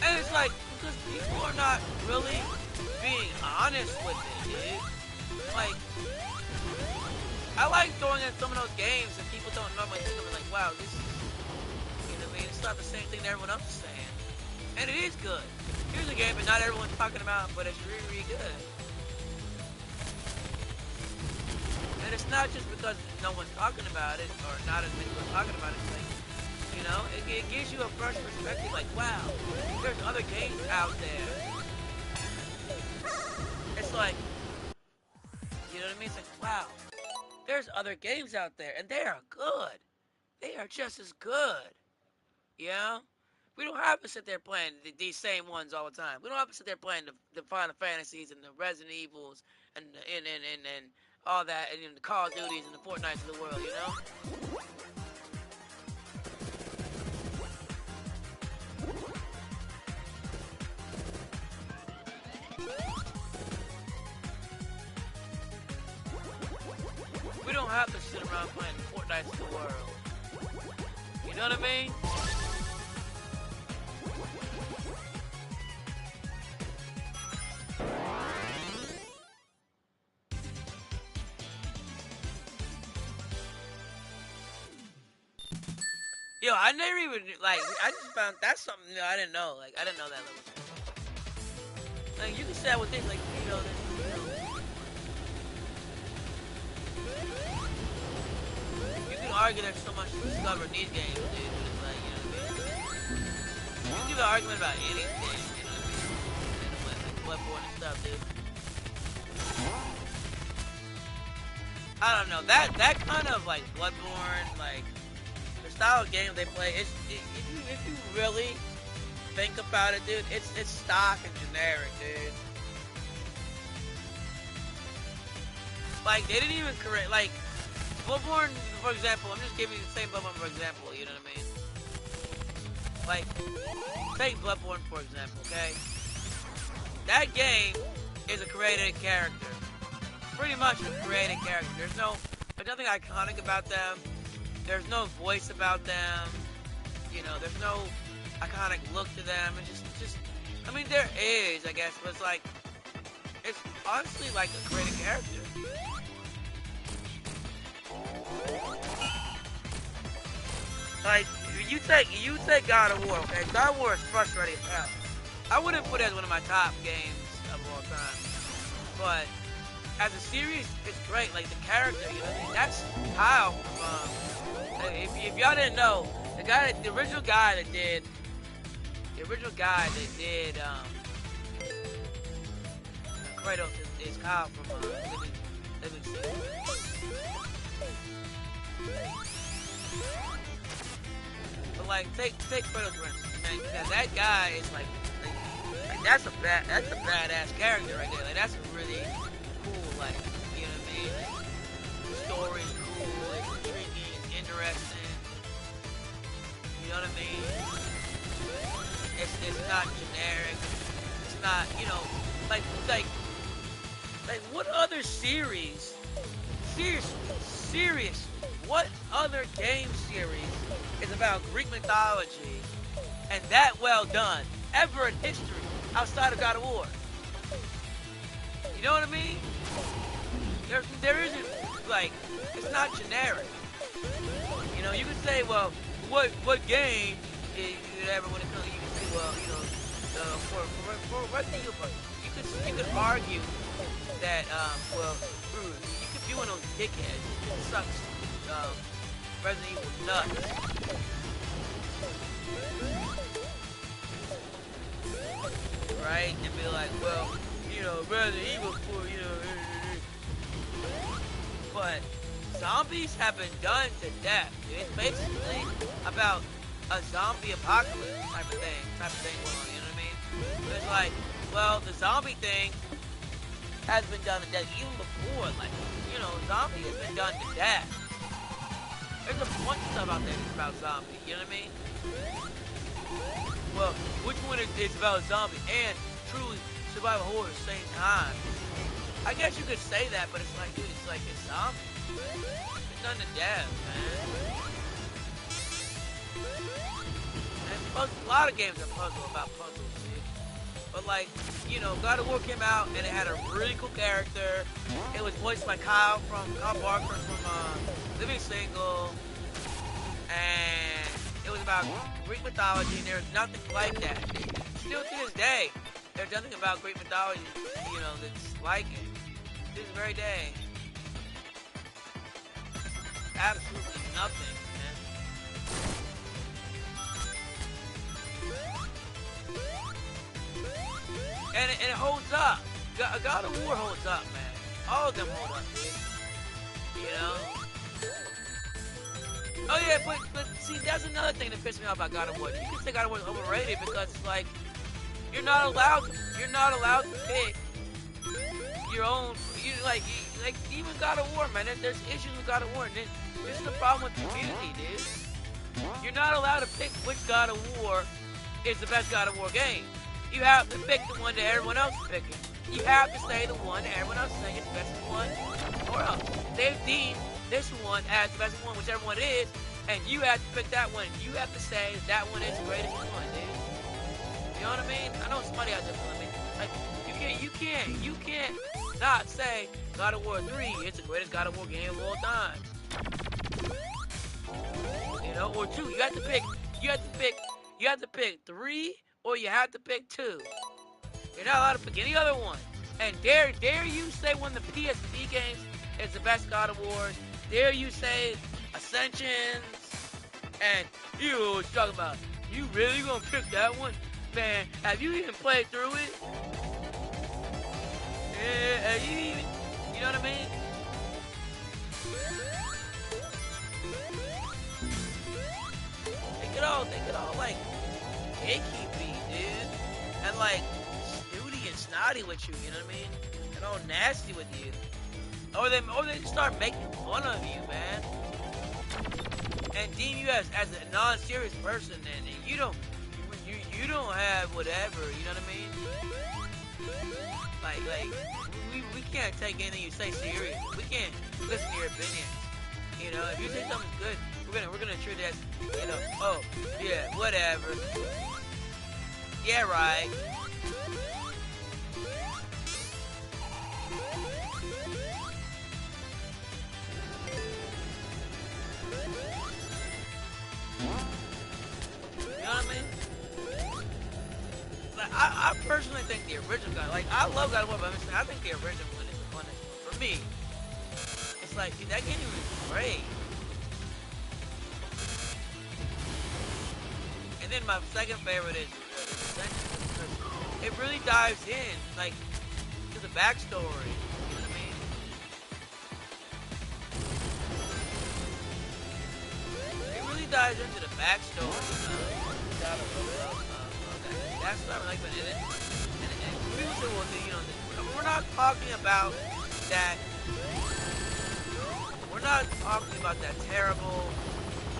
And it's like, because people are not really being honest with it, dude. Like, I like throwing in some of those games and people don't normally think of it like, wow, this is, you know what I mean? It's not the same thing that everyone else is saying. And it is good. Here's a game that not everyone's talking about, but it's really, really good. And it's not just because no one's talking about it, or not as many people are talking about it. It's like, you know, it gives you a fresh perspective, like, wow, there's other games out there. It's like, you know what I mean? It's like, wow, there's other games out there, and they are good. They are just as good. You know? We don't have to sit there playing these same ones all the time. We don't have to sit there playing the Final Fantasies and the Resident Evils and all that, and the Call of Duties and the Fortnites of the world, you know? We don't have to sit around playing the Fortnites of the world. You know what I mean? Yo, I never even, like, I just found, that's something new I didn't know. Like, I didn't know that level. Like, you can say that with things like, you know, you can argue there's so much to discover in these games, dude, but it's like, you know what I mean? You can give an argument about any game, you know what I mean? Like Bloodborne and stuff, dude. I don't know, that kind of, like, Bloodborne, like, the style of game they play, if you really think about it, dude, it's stock and generic, dude. Like, they didn't even correct, like, Bloodborne, for example, I'm just giving you the same Bloodborne for example, you know what I mean? Like, take Bloodborne for example, okay? That game is a created character. Pretty much a created character. There's nothing iconic about them. There's no voice about them. You know, there's no iconic look to them. It's just, I mean, there is, I guess, but it's like, it's honestly like a created character. Like, you take God of War, okay? God of War is frustrating as hell. I wouldn't put it as one of my top games of all time, but as a series, it's great. Like the character, you know what I mean? That's Kyle from. If y'all didn't know, the original guy that did Kratos is Kyle from Living Single. But like, take Kratos for instance, man, because that guy is like that's a badass character right there. Like that's a really cool, like, you know what I mean? Like, the story's cool, it's intriguing, it's interesting. You know what I mean? It's not generic. It's not, you know, like what other series? Seriously, what other game series is about Greek mythology and that well done ever in history outside of God of War? You know what I mean? There isn't, like, it's not generic. You know, you could say, well, what game is ever when it comes? You could say, well, you know, for Resident Evil, you could argue that, well, you could be one of those dickheads who sucks Resident Evil nuts. Right? And be like, well, you know, Resident Evil 4, you know, but zombies have been done to death. It's basically about a zombie apocalypse type of thing going on, you know what I mean? It's like, well, the zombie thing has been done to death even before, like, you know, zombie has been done to death. There's a bunch of stuff out there that's about zombie, you know what I mean? Well, which one is about zombie and truly survival horror at the same time? I guess you could say that, but it's like, dude, it's zombie. It's done to death, man. And a lot of games are about puzzles, dude. But like, you know, God of War came out and it had a really cool character. It was voiced by Kyle Barker from Living Single, and it was about Greek mythology, and there's nothing like that. Still to this day, there's nothing about Greek mythology, you know, that's like it. To this very day. Absolutely nothing, man. And it holds up. God of War holds up, man. All of them hold up, dude. You know? Oh yeah, but see, that's another thing that pissed me off about God of War. You can say God of War is overrated because it's like you're not allowed to pick your own. Like even God of War, man. There's issues with God of War, and this is the problem with the community, dude. You're not allowed to pick which God of War is the best God of War game. You have to pick the one that everyone else is picking. You have to say the one that everyone else is saying is the best one, or else they've deemed this one as the best one, whichever one it is, and you have to pick that one. You have to say that one is the greatest one, dude. You know what I mean? I know somebody out there feeling me. Like, you can't not say God of War 3 is the greatest God of War game of all time. You know, or 2. You have to pick 3, or you have to pick 2. You're not allowed to pick any other one. And dare you say one of the PSP games is the best God of Wars? Dare you say Ascensions? And you know what you're talking about? You really gonna pick that one? Man, have you even played through it? Yeah, have you even, you know what I mean? Think it all like gatekeeping, dude. And like snooty and snotty with you, you know what I mean? And all nasty with you. Or they just start making fun of you, man. And deem you as a non-serious person, and you don't have whatever, you know what I mean? Like we can't take anything you say serious. We can't listen to your opinions. You know, if you say something's good, we're gonna treat it as, you know, oh yeah, whatever. Yeah, right. You know what I mean? Like, I personally think the original God, like, I love God of War, but I think the original one is the one for me, it's like, dude, that game was great. And then my second favorite is Ascension, because it really dives in, like, to the backstory. You know what I mean? It really dives into the backstory. That's what I like about it. And people say, well, you know, we're not talking about that. We're not talking about that terrible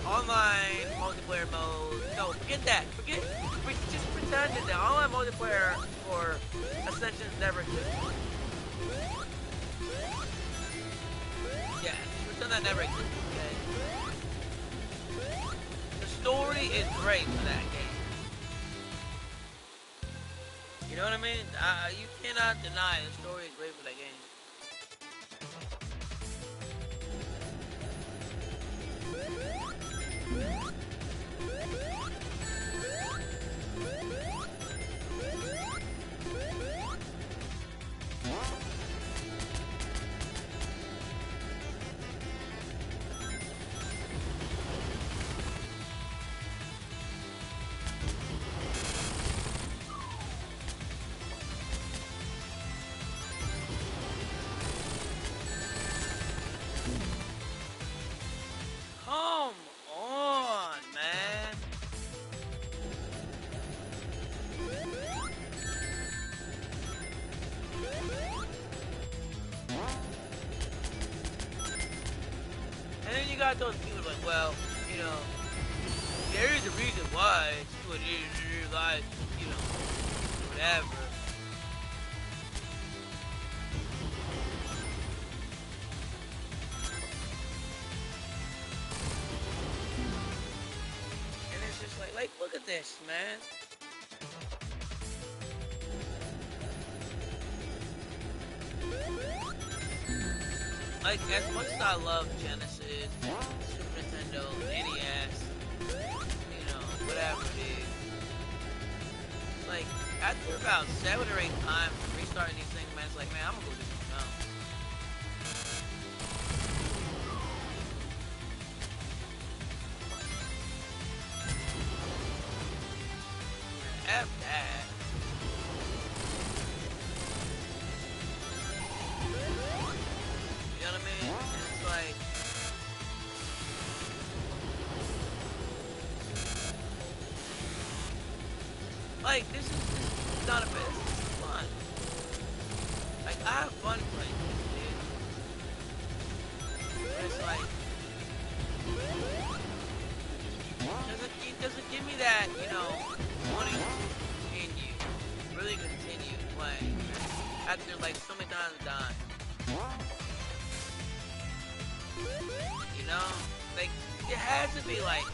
online multiplayer mode. No, forget that. Just pretend that the online multiplayer for Ascension never existed. Yeah, pretend that never existed. Okay. The story is great for that game. You know what I mean? You cannot deny the story is great for that game. Come on, man. And then you got those people like, well, you know, there is a reason why it's what it is, like, you know, whatever. Like, look at this, man. Like, as much as I love Genesis, Super Nintendo, NES, you know, whatever it is, like, after about 7 or 8 times restarting these things, man, it's like, man, I'm gonna go do something else. F that. You know what I mean? And it's like this is not a bit. This is fun. Like, I have fun playing this, dude. But it's like, it doesn't give me that, you know, wanting to really continue playing after like so many times dying. You know, like, it has to be like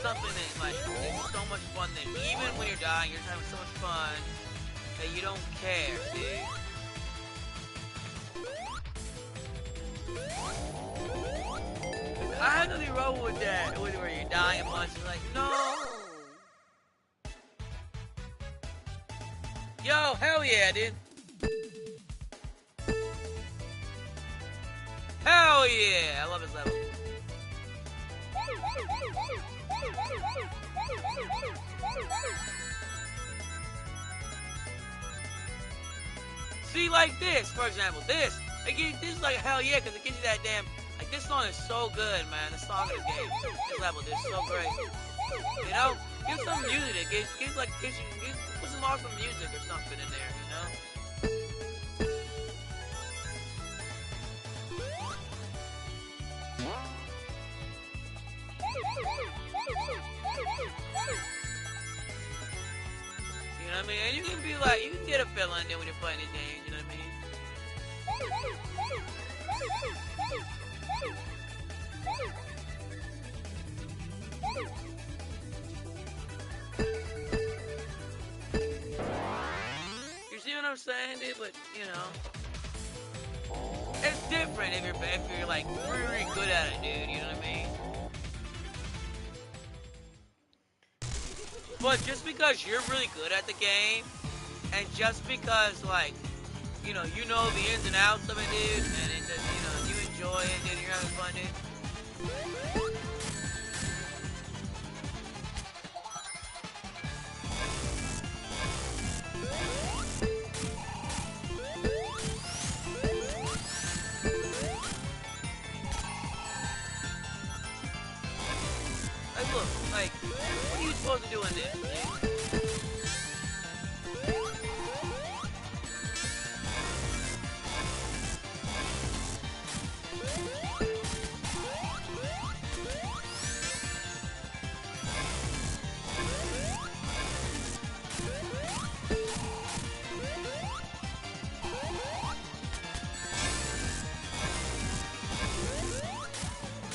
something that like is so much fun that even when you're dying, you're just having so much fun that you don't care, dude. I have nothing wrong with that, where you're dying a bunch. You're like, no. Yo, hell yeah, dude. Hell yeah! I love this level. See, like this, for example, this is like hell yeah, because it gives you that damn, like, this song is so good, man. The song of this game, this level, this is so great. You know, give some music, put some awesome music or something in there, you know? You know what I mean? And you can be like, you can get a feeling there when you're playing these games, you know what I mean? You see what I'm saying, dude? But, you know, it's different if you're like really good at it, dude, you know what I mean? But just because you're really good at the game, and just because, like, you know the ins and outs of it, dude, and it just, you enjoy it, dude. You're having fun, dude. Like, look, like, what are you supposed to do in this, dude?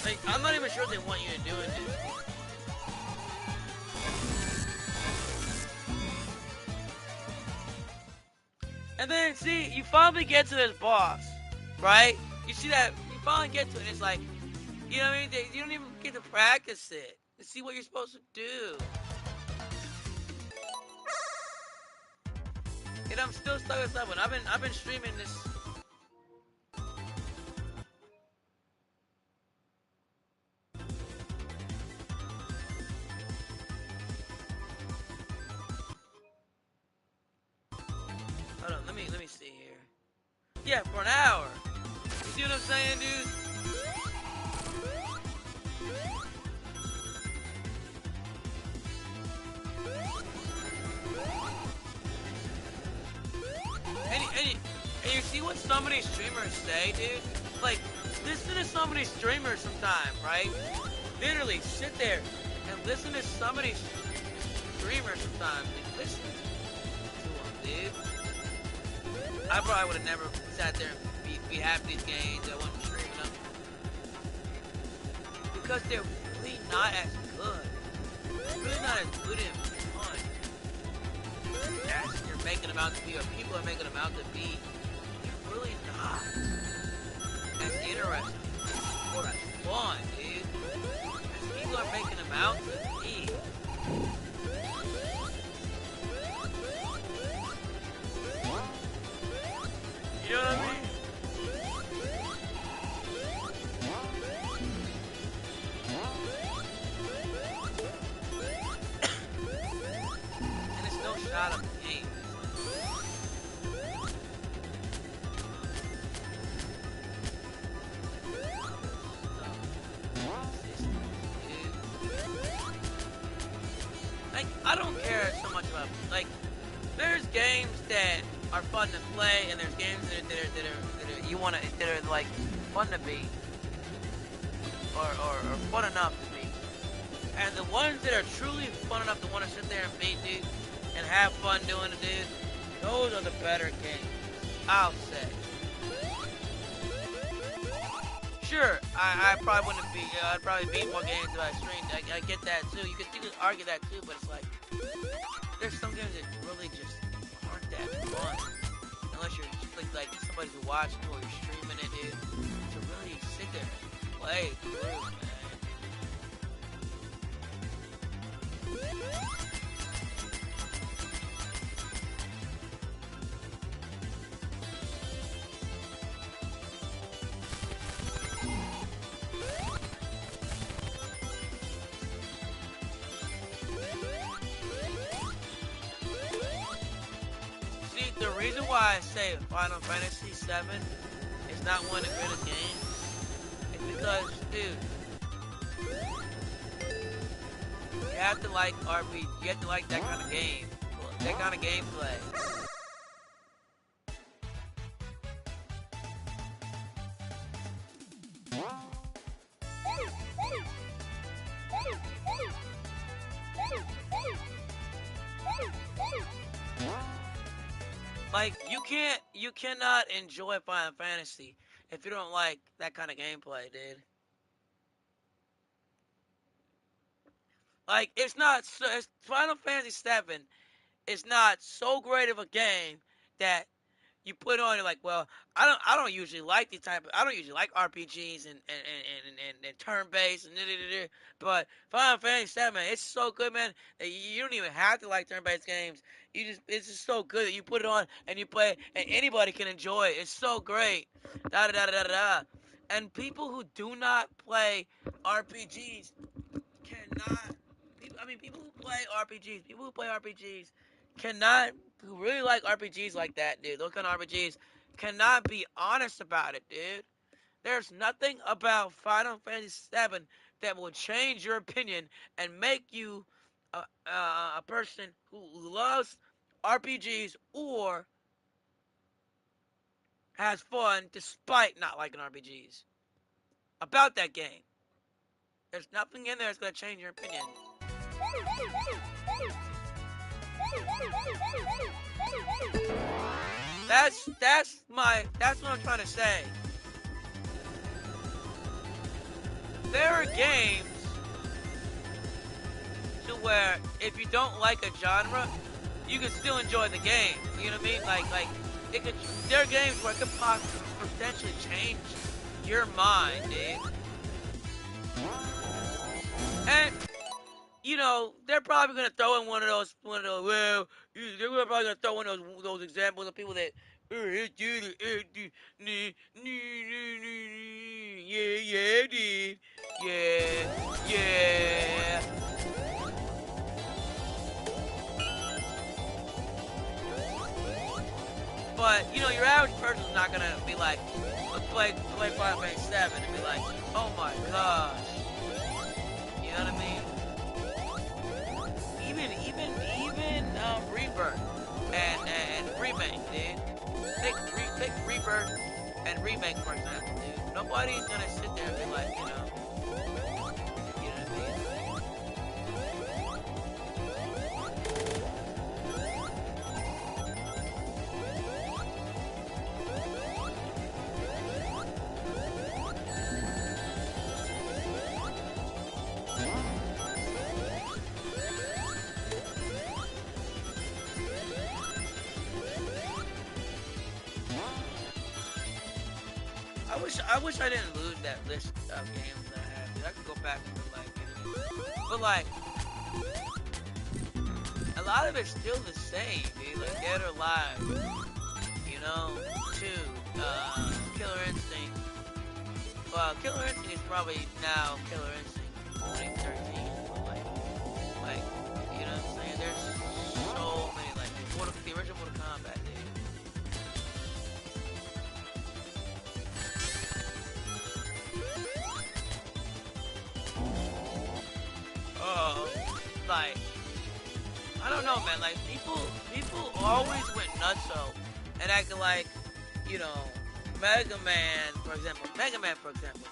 Like, I'm not even sure what they want you to do in this. And then, see, you finally get to this boss, right? You see that, you finally get to it, and it's like, you know what I mean? You don't even get to practice it, to see what you're supposed to do. And I'm still stuck with that one. I've been streaming this. Hold on, let me see here. Yeah, for an hour. You see what I'm saying, dude? And you see what some of these streamers say, dude? Like, listen to some of these streamers sometime, right? Literally, sit there and listen to some of these streamers sometimes. Like, listen to them, dude. I probably would have never sat there and be happy these games. I wasn't streaming them. Because they're really not as good. They're really not as good and fun as you're making them out to be, or people are making them out to be. They're really not as interesting or as fun, dude, as people are making them out to be. You know what I mean? And it's no shot of the game. Like, I don't care so much about, like, there's games that are fun to play, and there's games that are you want to, that are like fun to beat, or fun enough to beat. And the ones that are truly fun enough to want to sit there and beat, dude, and have fun doing it, dude, those are the better games, I'll say. Sure, I probably wouldn't be, I'd probably beat more games if I streamed. I get that too. You could argue that too, but it's like, there's some games that really just aren't that fun. Unless you're just like somebody who's watching or you're streaming it, dude. To really sit there and play through, man. See, the reason why I say Final Fantasy VII is not one of the greatest games is because, dude, you have to like RPG. You have to like that kind of game, that kind of gameplay. Like, you cannot enjoy Final Fantasy if you don't like that kind of gameplay, dude. Like, Final Fantasy VII is not so great of a game that you put on, you're like, well, I don't usually like these type of, I don't usually like RPGs and turn based and but Final Fantasy 7, man, it's so good, man. That you don't even have to like turn based games. You just, it's just so good that you put it on and you play, and anybody can enjoy it. It's so great. Da da da da da da. And people who do not play RPGs cannot. I mean, people who play RPGs cannot, who really like RPGs like that, dude. Those kind of RPGs cannot be honest about it, dude. There's nothing about Final Fantasy VII that will change your opinion and make you a person who loves RPGs or has fun despite not liking RPGs about that game. There's nothing in there that's gonna change your opinion. That's what I'm trying to say. There are games to where if you don't like a genre, you can still enjoy the game. You know what I mean? Like it could. There are games where it could possibly potentially change your mind, dude. And you know, they're probably gonna throw in one of those. Well, they're probably gonna throw in those examples of people that, yeah, dude, yeah. But you know, your average person's not gonna be like, play Final Fantasy 7 and be like, oh my gosh, you know what I mean? Even Rebirth and Remake, dude. Take Rebirth and Remake for example, dude. Nobody's gonna sit there and be like, you know what I mean? I wish I didn't lose that list of games that I had. Dude, I could go back and but like, a lot of it's still the same, dude. Like Dead or Alive, you know, 2, Killer Instinct. Well, Killer Instinct is probably now Killer Instinct 2013. But like, you know what I'm saying? There's so many, like the original Mortal Kombat, dude. Like, I don't know, man. Like, people always went nutso and acting like, you know, Mega Man, for example,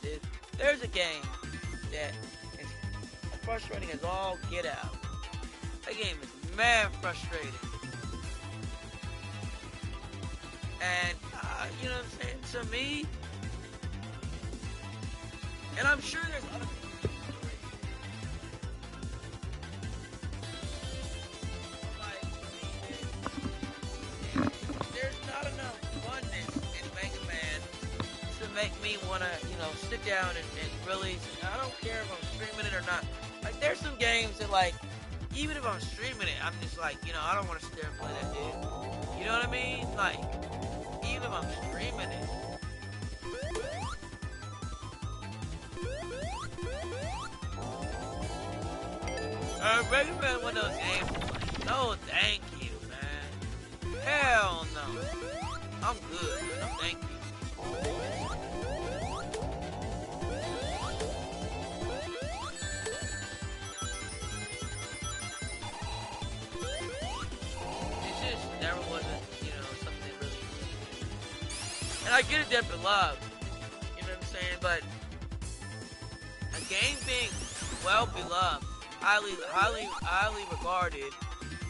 dude. There's a game that is frustrating as all get out. That game is mad frustrating. And, you know what I'm saying? To me, and I'm sure there's other make me want to, you know, sit down and really, I don't care if I'm streaming it or not. Like, there's some games that, like, even if I'm streaming it, I'm just like, you know, I don't want to sit there and play that, dude. You know what I mean? Like, even if I'm streaming it. Mega Man, one of those games, like, no, thank you, man. Hell no. I'm good, man. No, thank you. And I get it, death and love. You know what I'm saying? But a game being well beloved, highly regarded,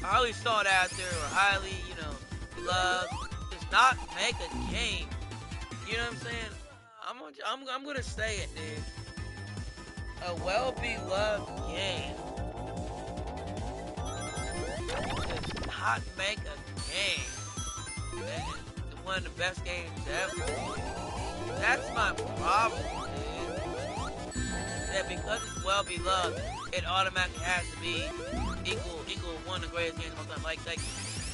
highly sought after, or highly, you know, beloved, does not make a game. You know what I'm saying? I'm gonna say it, dude. A well beloved game does not make a game. And one of the best games ever. That's my problem, dude. That because it's well beloved, it automatically has to be equal one of the greatest games of all time. Like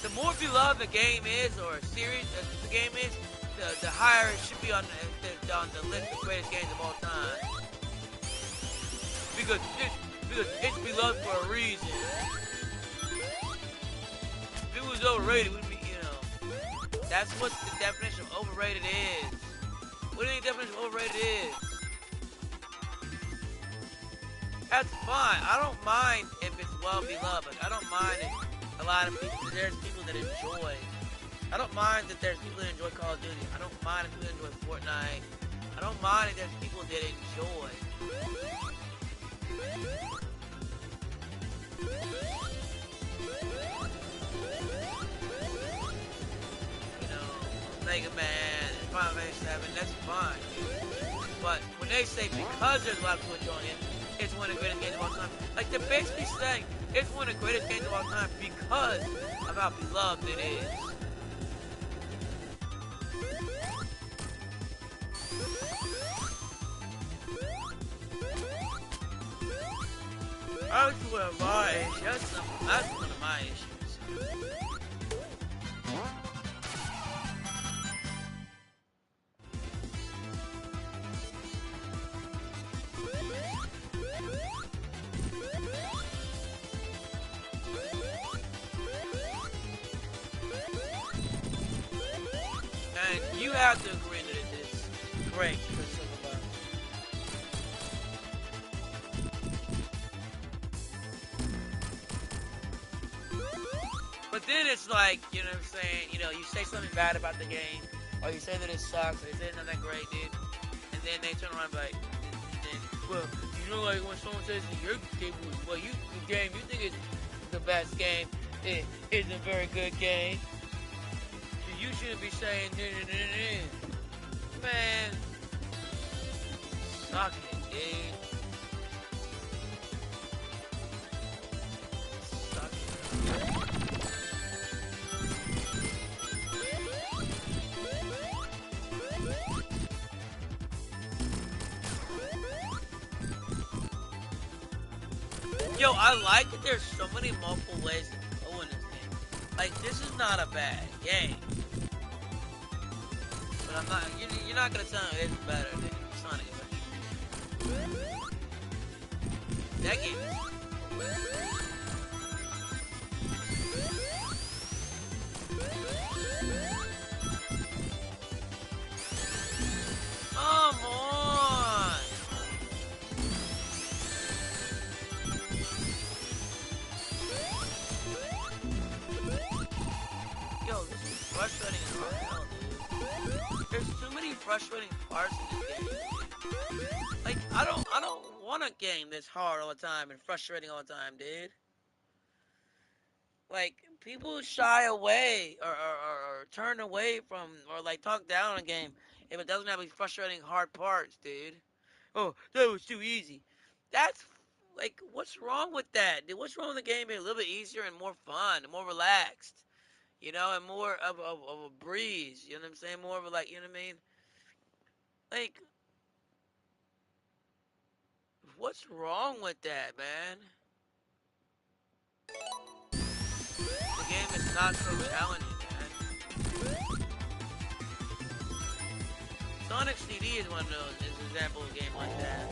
the more beloved the game is, or a series the game is, the higher it should be on the list of greatest games of all time. Because it's beloved for a reason. If it was overrated, it would be, that's what the definition of overrated is. What do you think the definition of overrated is? That's fine. I don't mind if it's well beloved. I don't mind if a lot of people, there's people that enjoy. I don't mind that there's people that enjoy Call of Duty. I don't mind if people enjoy Fortnite. I don't mind if there's people that enjoy. Mega Man, Final Fantasy 7, that's fine. But when they say because there's a lot of people enjoying it, it's one of the greatest games of all time. Like, they're basically saying it's one of the greatest games of all time because of how beloved it is. That's one of my issues. That's one of my issues. And you have to agree that it is great for some of us. But then it's like, you know what I'm saying, you say something bad about the game, or you say that it sucks, or you say it's not that great, dude, and then they turn around and be like, well, like when someone says that your game was, well, you think it's the best game, it is a very good game. You shouldn't be saying, man, suck it, dude. Suck it. Yo, I like that there's so many multiple ways to go in this game. Like, this is not a bad game. But I'm not, you're not gonna tell me it's better than Sonic Adventure. That game is come on! Yo, this is frustrating as hell, dude. There's too many frustrating parts in this game. Like, I don't want a game that's hard all the time and frustrating all the time, dude. Like, people shy away or turn away from, or like talk down on a game if it doesn't have these frustrating hard parts, dude. Oh, that was too easy. That's, like, what's wrong with that? Dude, what's wrong with the game being a little bit easier and more fun and more relaxed? And more of a breeze, you know what I'm saying? More of a, like, you know what I mean? Like, what's wrong with that, man? The game is not so challenging, man. Sonic CD is one of those, is an example of a game like that.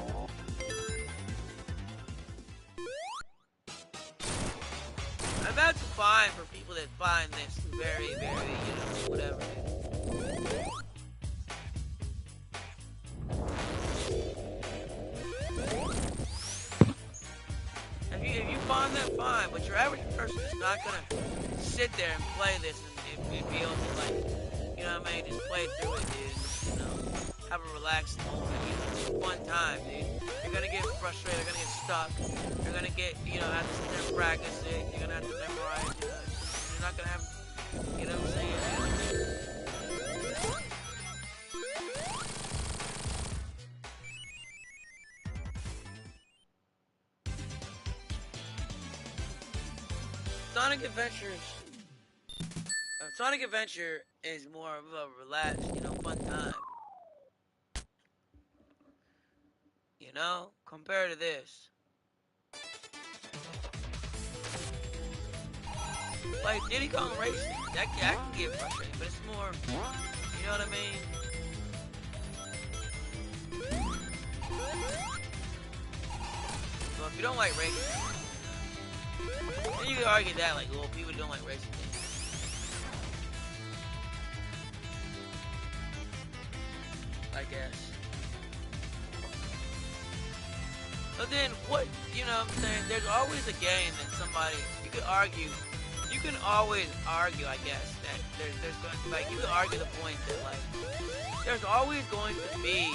And that's fine for people that find this very, very, whatever. If you find that, fine, but your average person is not gonna sit there and play this and be able to, like, you know what I mean, just play through it, dude. Have a relaxed moment, fun time, dude. You're gonna get frustrated, you're gonna get stuck, you're gonna get, have to sit there and practice it, you're gonna have to memorize it, you're not gonna have, you know what I'm saying? Sonic Adventure is more of a relaxed, fun time. Compared to this. Like Diddy Kong Racing, that can get frustrating, but it's more, you know what I mean? So if you don't like racing, then you can argue that, like, well, people don't like racing games. I guess. But then what, what I'm saying, there's always a game that somebody, you can always argue, I guess, that there's going to, like, you can argue the point that, like, there's always going to be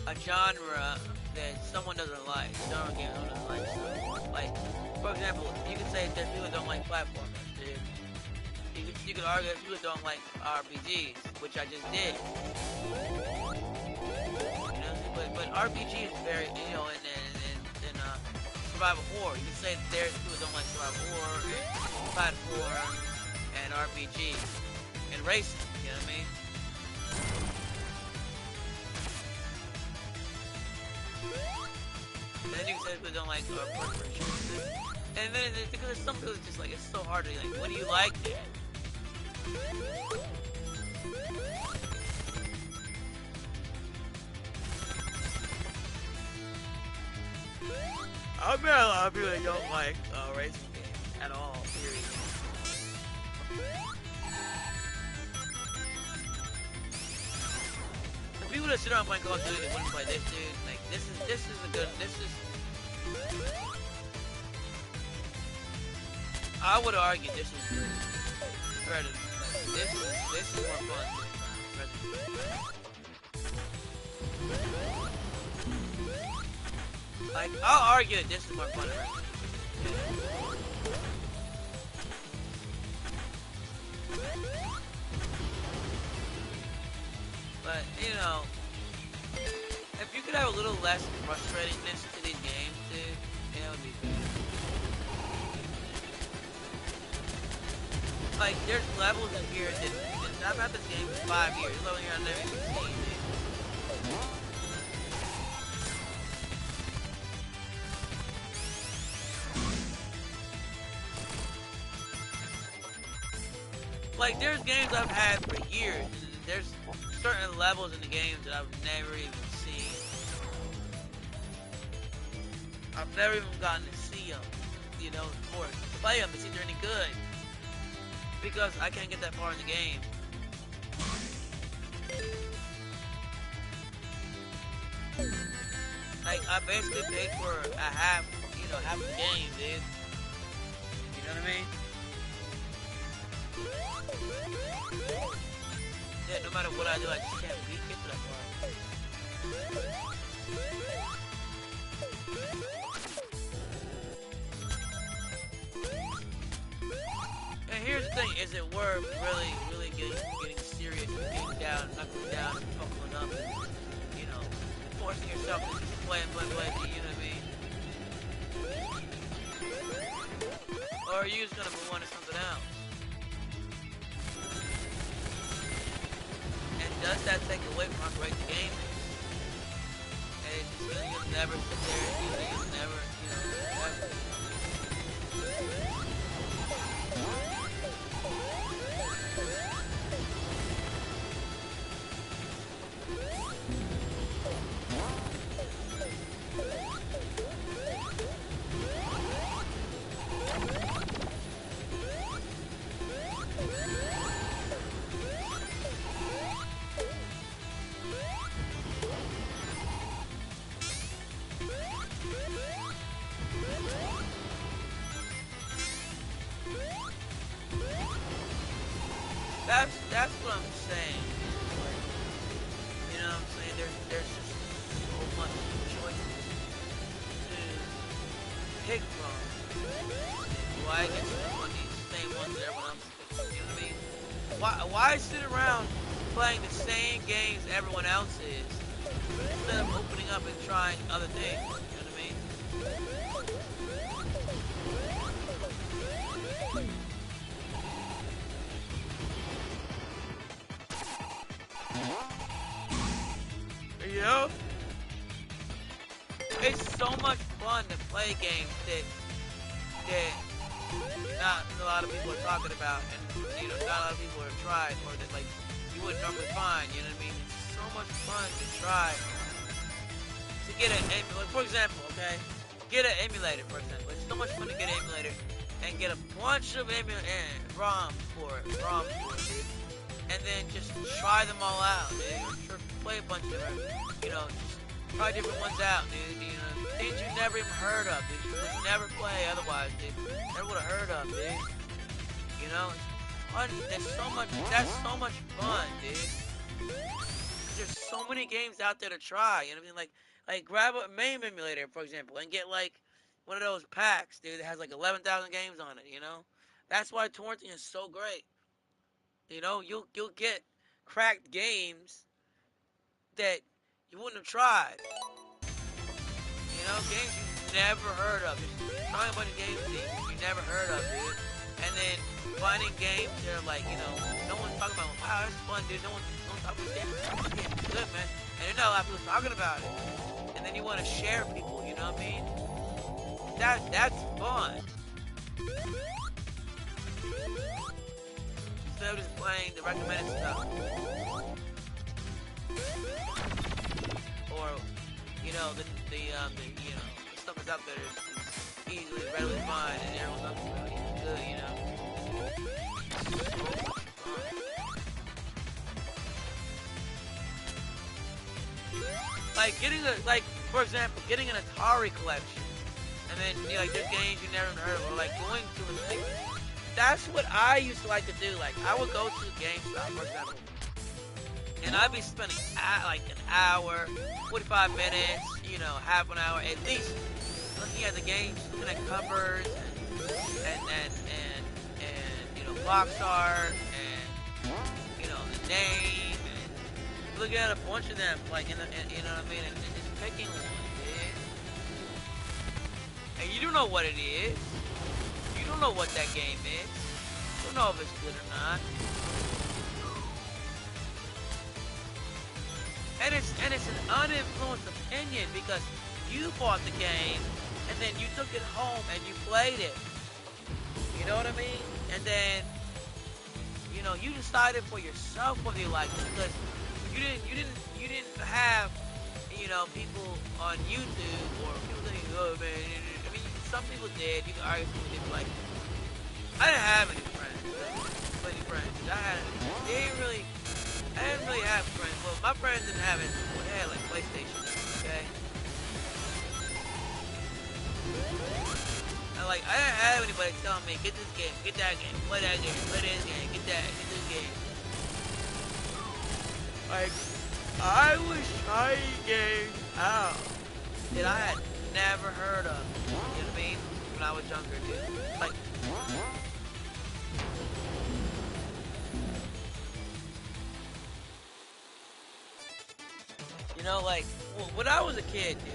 a genre that someone doesn't like, genre game doesn't like. So, like, for example, you could say that people don't like platformers, dude. You could argue that people don't like RPGs, which I just did. But RPG is very, and survival horror. You can say that there's people don't like survival horror, and platform, and RPG, and racing. You know what I mean? And then you can say people don't like first person. And then because some people it's just like it's so hard to like, what do you like then? I've met a lot of people that don't like racing games at all, period. The people that sit around playing Call of Duty wouldn't play this, dude. Like, this is I would argue this is better. Like, this is more fun than like, I'll argue that this is more fun than Resident Evil. But, if you could have a little less frustratingness to these games, dude, it would be good. Like, there's levels in here that I've had this game for 5 years. Level here I've never even seen, dude. Like, there's games I've had for years, and there's certain levels in the games that I've never even seen. I've never even gotten to see them, or play them to see if they're any good. Because I can't get that far in the game. Like, I basically paid for half the game, dude. You know what I mean? Yeah, no matter what I do, I just can't get to that far. And here's the thing, is it worth really getting serious and getting down, knuckling down and buckling up and, forcing yourself to just play, you know what I mean? Or are you just gonna move on to something else? And does that take away from how great the game is? And it's just, you'll never sit there, you'll never, ever. That's what I'm saying. Like, you know what I'm saying? There's just so much choices to pick from. Why I get stuck on these same ones that everyone else is picking, you know what I mean? Why sit around playing the same games everyone else is instead of opening up and trying other things, you know what I mean? fun to play games that not a lot of people are talking about, and you know, not a lot of people have tried, or that like you wouldn't normally find. You know what I mean? It's so much fun to try to get an like, for example, okay, get an emulator. For example, it's so much fun to get an emulator and get a bunch of ROMs for it, dude, and then just try them all out, dude. Or play a bunch of them, you know, just try different ones out, dude. You know, things you never even heard of, dude. You would never play otherwise, dude. Never would have heard of, dude. You know, it's fun. That's so much fun, dude. There's so many games out there to try. You know what I mean? Like grab a MAME emulator, for example, and get like one of those packs, dude, that has like 11,000 games on it. You know, that's why torrenting is so great. You know, you'll get cracked games that you wouldn't have tried. You know, games you never heard of. Just trying a bunch of games that you never heard of, dude. And then finding games that are like, you know, no one's talking about, wow, that's fun, dude. No one's talking about this game. This game is good, man. And there's not a lot of people talking about it. And then you want to share people, you know what I mean? That's fun. Instead of just playing the recommended stuff. Or, you know, the you know, the stuff that's out there is easily, readily find, and everyone's talking about it. Good, you know. Like getting for example, getting an Atari collection, and then you know, like there's games you never heard of, or like going to a that's what I used to like to do. Like I would go to GameStop, for example, and I'd be spending like an hour, 45 minutes, you know, half an hour at least, looking at the games, looking at covers and you know, box art and you know, the name, and looking at a bunch of them, like you know what I mean, and just picking one, dude. And you don't know what it is. You don't know what that game is. You don't know if it's good or not. And it's an uninfluenced opinion because you bought the game and then you took it home and you played it. You know what I mean? And then you know, you decided for yourself whether you liked it because you didn't have, you know, people on YouTube or people thinking, oh man, I mean, some people did. You can argue people didn't like it. I didn't have any friends. I didn't really have friends. Well, my friends didn't have it. Well, they had like PlayStation, okay? I didn't have anybody telling me, get this game, get that game, play that game, play this game, get this game. Like, I was trying games out that I had never heard of. You know what I mean? When I was younger, dude. Like, you know, like, when I was a kid, dude,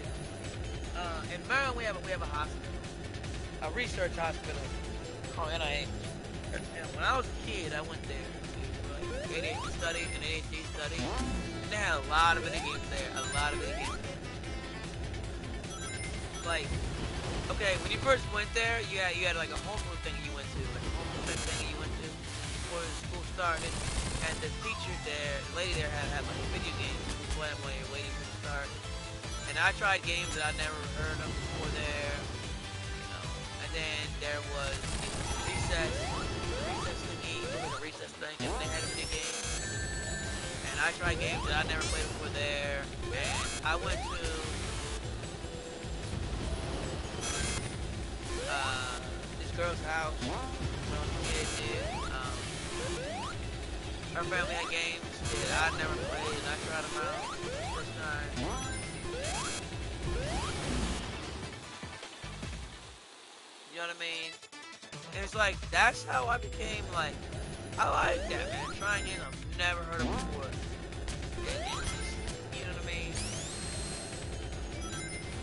in Maryland we have a hospital, a research hospital called NIH. And when I was a kid, I went there to like ADHD study and ADHD study. They had a lot of video games there, Like, okay, when you first went there, you had like a homeroom thing you went to, before the school started. And the teacher there, the lady there had like video games you could play while you're waiting for the start. And I tried games that I never heard of before there, you know. And then there was recess thingy, there was a recess thing, and they had a video game. And I tried games that I never played before there. And I went to this girl's house when I was a kid, dude. Her family had games that I never played, and I tried them out for the first time. You know what I mean? And it's like, that's how I became like, I like that, man. Trying games I've never heard of before. And it's just, you know what I mean?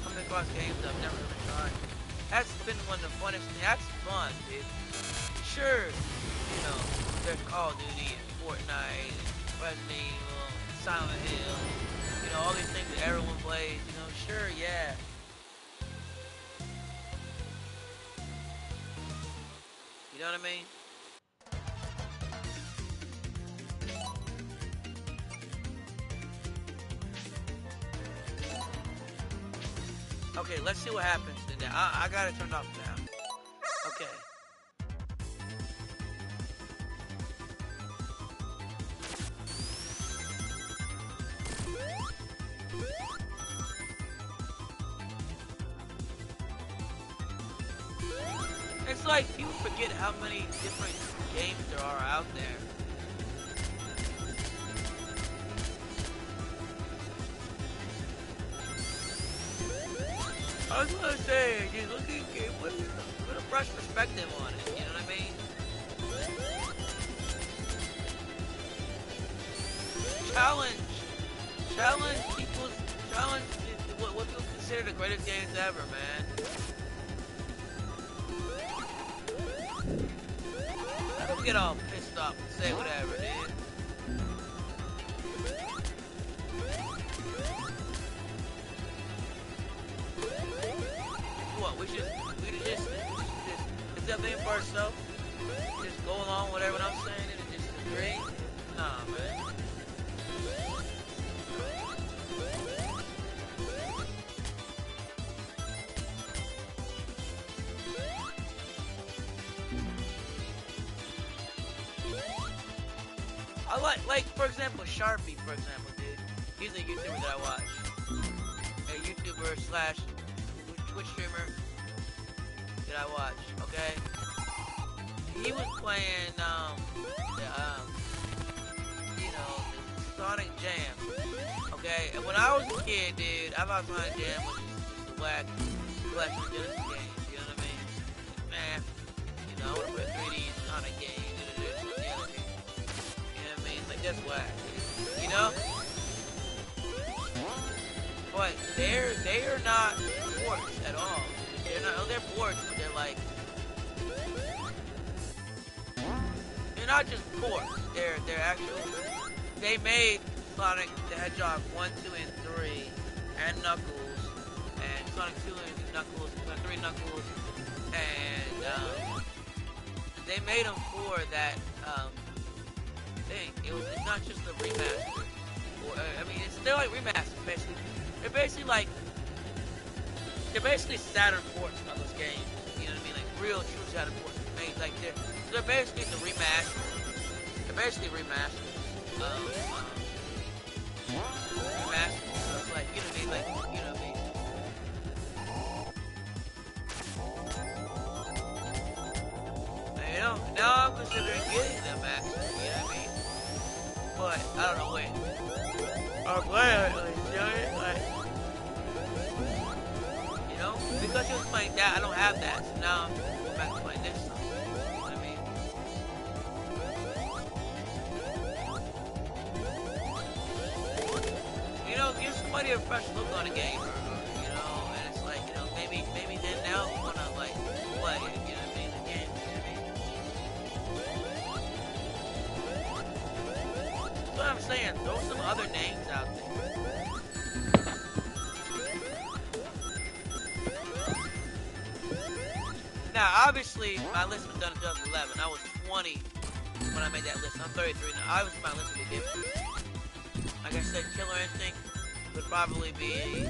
Coming across games I've never even tried. That's been one of the funnest things. That's fun, dude. Sure, you know, there's Call of Duty and Fortnite and Resident Evil and Silent Hill. You know, all these things that everyone plays, you know, sure, yeah. You know what I mean? Okay, let's see what happens. I got it turned off now. Okay. It's like people forget how many different games there are out there. I was gonna say, just look at game, put a fresh perspective on it. You know what I mean? Challenge people's what people consider the greatest games ever, man. I don't get all pissed off and say whatever, dude. What? We just accept it for ourselves. Just go along with whatever I'm saying and just agree. Nah, man. I like for example, Sharpie, for example, dude. He's a YouTuber that I watch. A YouTuber slash Twitch streamer that I watch, okay? He was playing, you know, the Sonic Jam, okay? And when I was a kid, dude, I thought Sonic Jam was just a whack collection of Genesis games, you know what I mean? Man, you know, I want to play a 3D Sonic game, that's whack, you know? But they're not ports at all. They're ports, but they're not just ports. They're actual. They made Sonic the Hedgehog 1, 2, and 3, and Knuckles, and Sonic 2 and Knuckles, Sonic 3 Knuckles, and they made them for that thing. It's not just a remaster. I mean, they're like remasters, basically. They're basically Saturn ports of those games. You know what I mean? Like real, true Saturn ports. Like they're basically the remasters. They're basically remasters. Remasters. So it's like, you know what I mean? Like, you know what I mean? You know, now I'm considering getting them actually. You know what I mean? But I don't know when. I'm glad, you know, because he was playing that, I don't have that, so now I'm going back to playing this song. You know what I mean? You know, give somebody a fresh look on a game, you know, and it's like, you know, maybe then now you wanna like play it, you know what I mean? The game, you know what I mean? That's what I'm saying. Throw some other names out there. Now, obviously, my list was done in 2011. I was 20 when I made that list. I'm 33 now. Obviously, my list would be different. Like I said, Killer Instinct would probably be,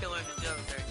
Killer Instinct 2013.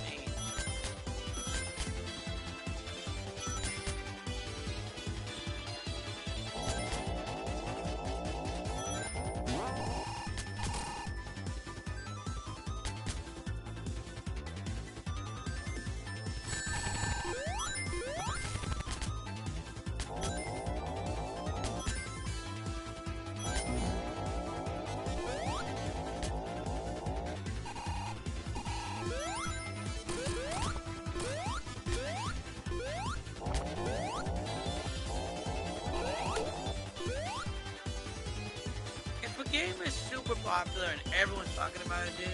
Game is super popular and everyone's talking about it, dude.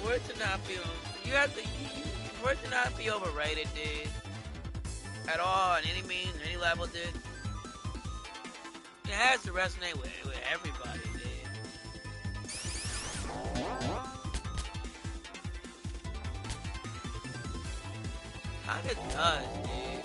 For it to not be, for it to not be overrated, dude, at all, on any means, any level, dude. It has to resonate with everybody, dude. Kinda does, dude.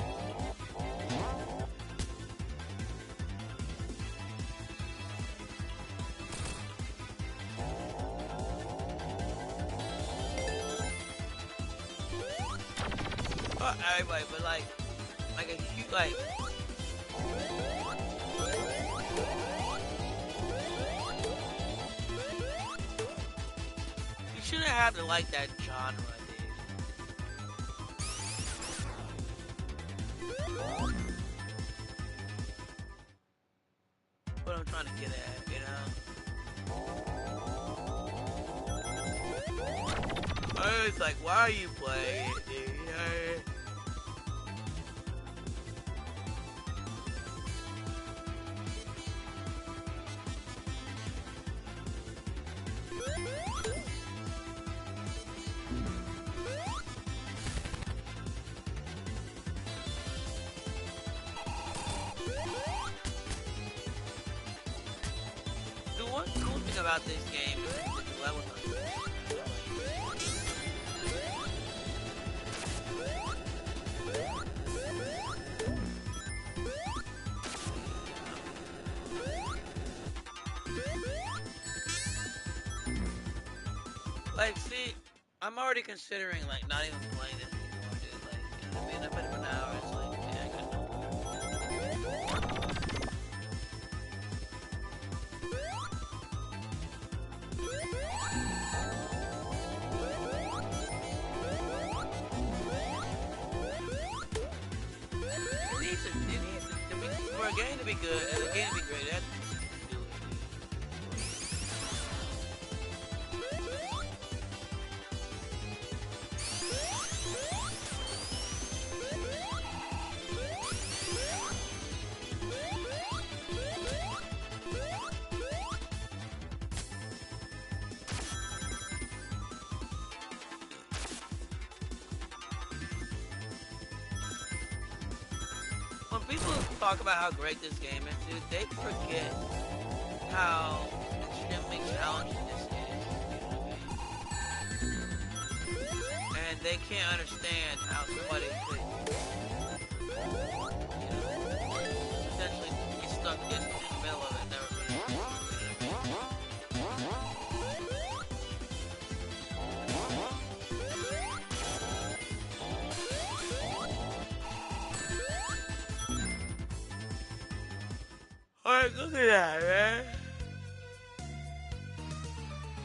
Not everybody, but like a huge, like. You shouldn't have to like that genre, dude. What I'm trying to get at, you know? I was like, why are you playing it, dude? You know? The one cool thing about this game is the level design. Like, see, I'm already considering like not even playing this anymore, dude. Like, you know what I mean? I've been for an hour. It's like, yeah, I got no. It needs to be, for a game to be good, and a game to be great, it has to do it. When people talk about how great this game is, dude, they forget how extremely challenging this is. You know what I mean? And they can't understand how somebody could, you know, essentially be stuck in the middle of it and never finish. You know what Alright, look at that, man.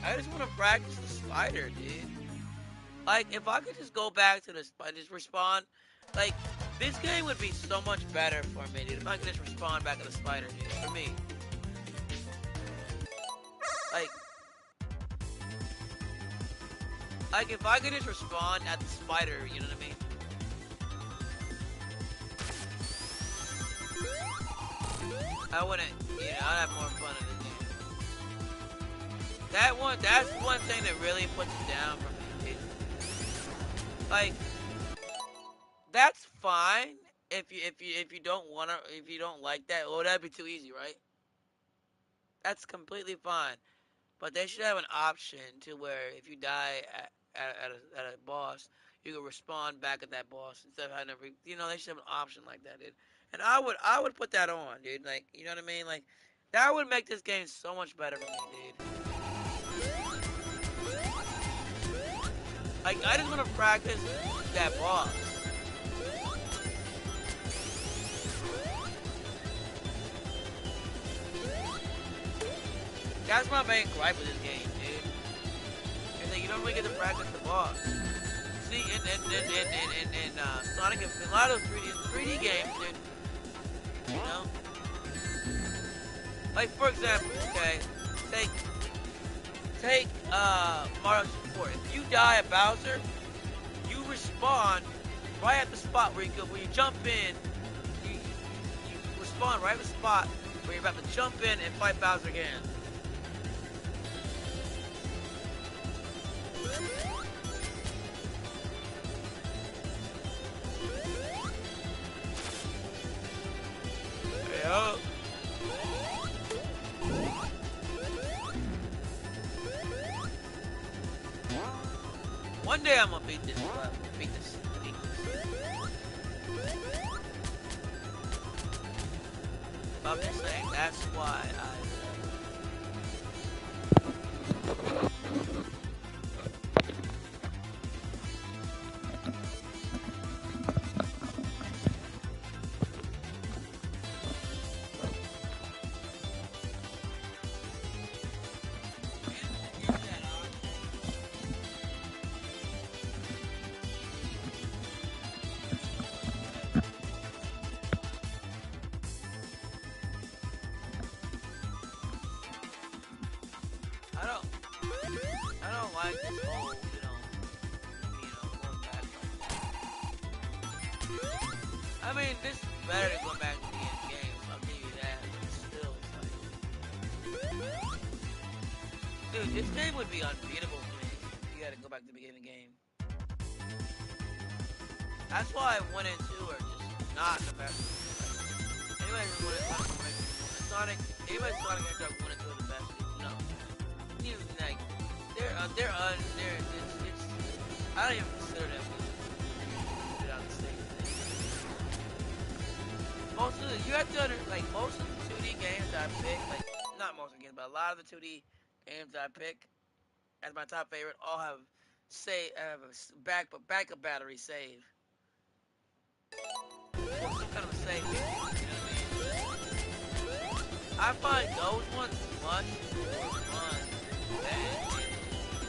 I just want to practice the spider, dude. Like, if I could just go back to the spider, just respawn, like, this game would be so much better for me, dude, if I could just respawn back to the spider, dude, for me. Like, if I could just respawn at the spider, you know what I mean? I wouldn't, you know, I'd have more fun in the game. That's one thing that really puts it down for me, dude. Like, that's fine if you don't like that. Oh, that'd be too easy, right? That's completely fine. But they should have an option to where if you die at a boss, you can respawn back at that boss instead of having to, you know, they should have an option like that, dude. And I would put that on, dude. Like, you know what I mean? Like, that would make this game so much better for me, dude. Like, I just want to practice that boss. That's my main gripe with this game, dude. Is that you don't really get to practice the boss. See, in Sonic, a lot of 3D games, dude. You know? Like, for example, okay, take Mario 64. If you die at Bowser, you respawn right at the spot where you jump in. You respawn right at the spot where you're about to jump in and fight Bowser again. Yo. One day I'm gonna beat this level. Beat this. I'm just saying, that's why I don't like this whole, going back. I mean, this is better than going back to the end game, I'll give you that, but still, it's like... Dude, this game would be unbeatable for me if you had to go back to the beginning of the game. That's why 1 and 2 are just not the best. Anybody who Sonic, anybody Sonic Hedgehog 1 and 2 are the best, no. You like, it's, I don't even consider them movies. On the same thing. Most of the, you have to like, most of the 2D games that I pick, like, not most of the games, but a lot of the 2D games that I pick as my top favorite all have a backup battery save. Or some kind of a save, you know what I mean? I find those ones much more fun and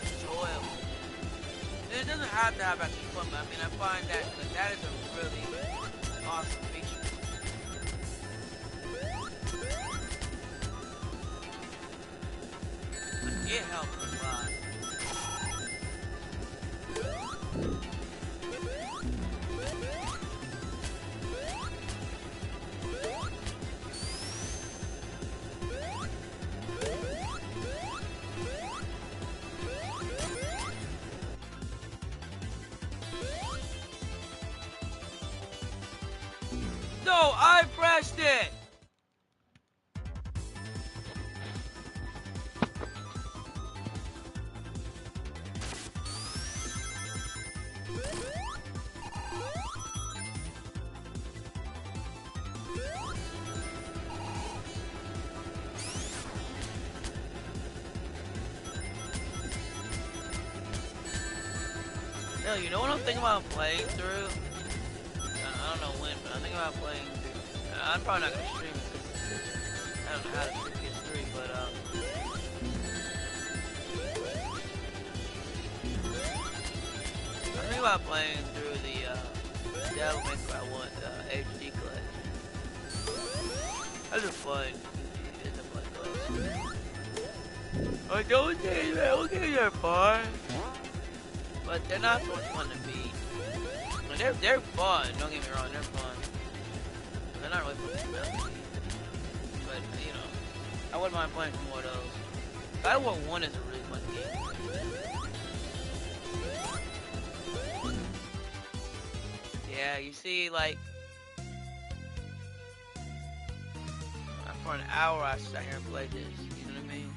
enjoyable. It doesn't have to have actually fun, but I mean, I find that is a really awesome feature. It helps a lot. No, I pressed it! No, you know what I'm thinking about playing through? I don't know when, but I'm thinking about playing through. I'm probably not gonna stream it because I don't know how to stream PS3, but I'm thinking about playing through the Devil May Cry 1 HD collection. That's just fun. It's a fun collection. Like those games are fun. But they're not so much fun to beat. I mean, they're fun, don't get me wrong, they're fun. They're not really fun to beat. But, you know, I wouldn't mind playing some more of those. God of War 1 is a really fun game. Yeah, you see, like, for an hour I sat here and played this, you know what I mean?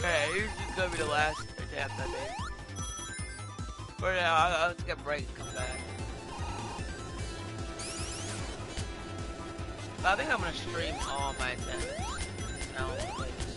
Hey, here's gonna be the last attempt I think. For now, I'll take a break and come back. But I think I'm gonna stream all my attempts. Now I'm gonna play this.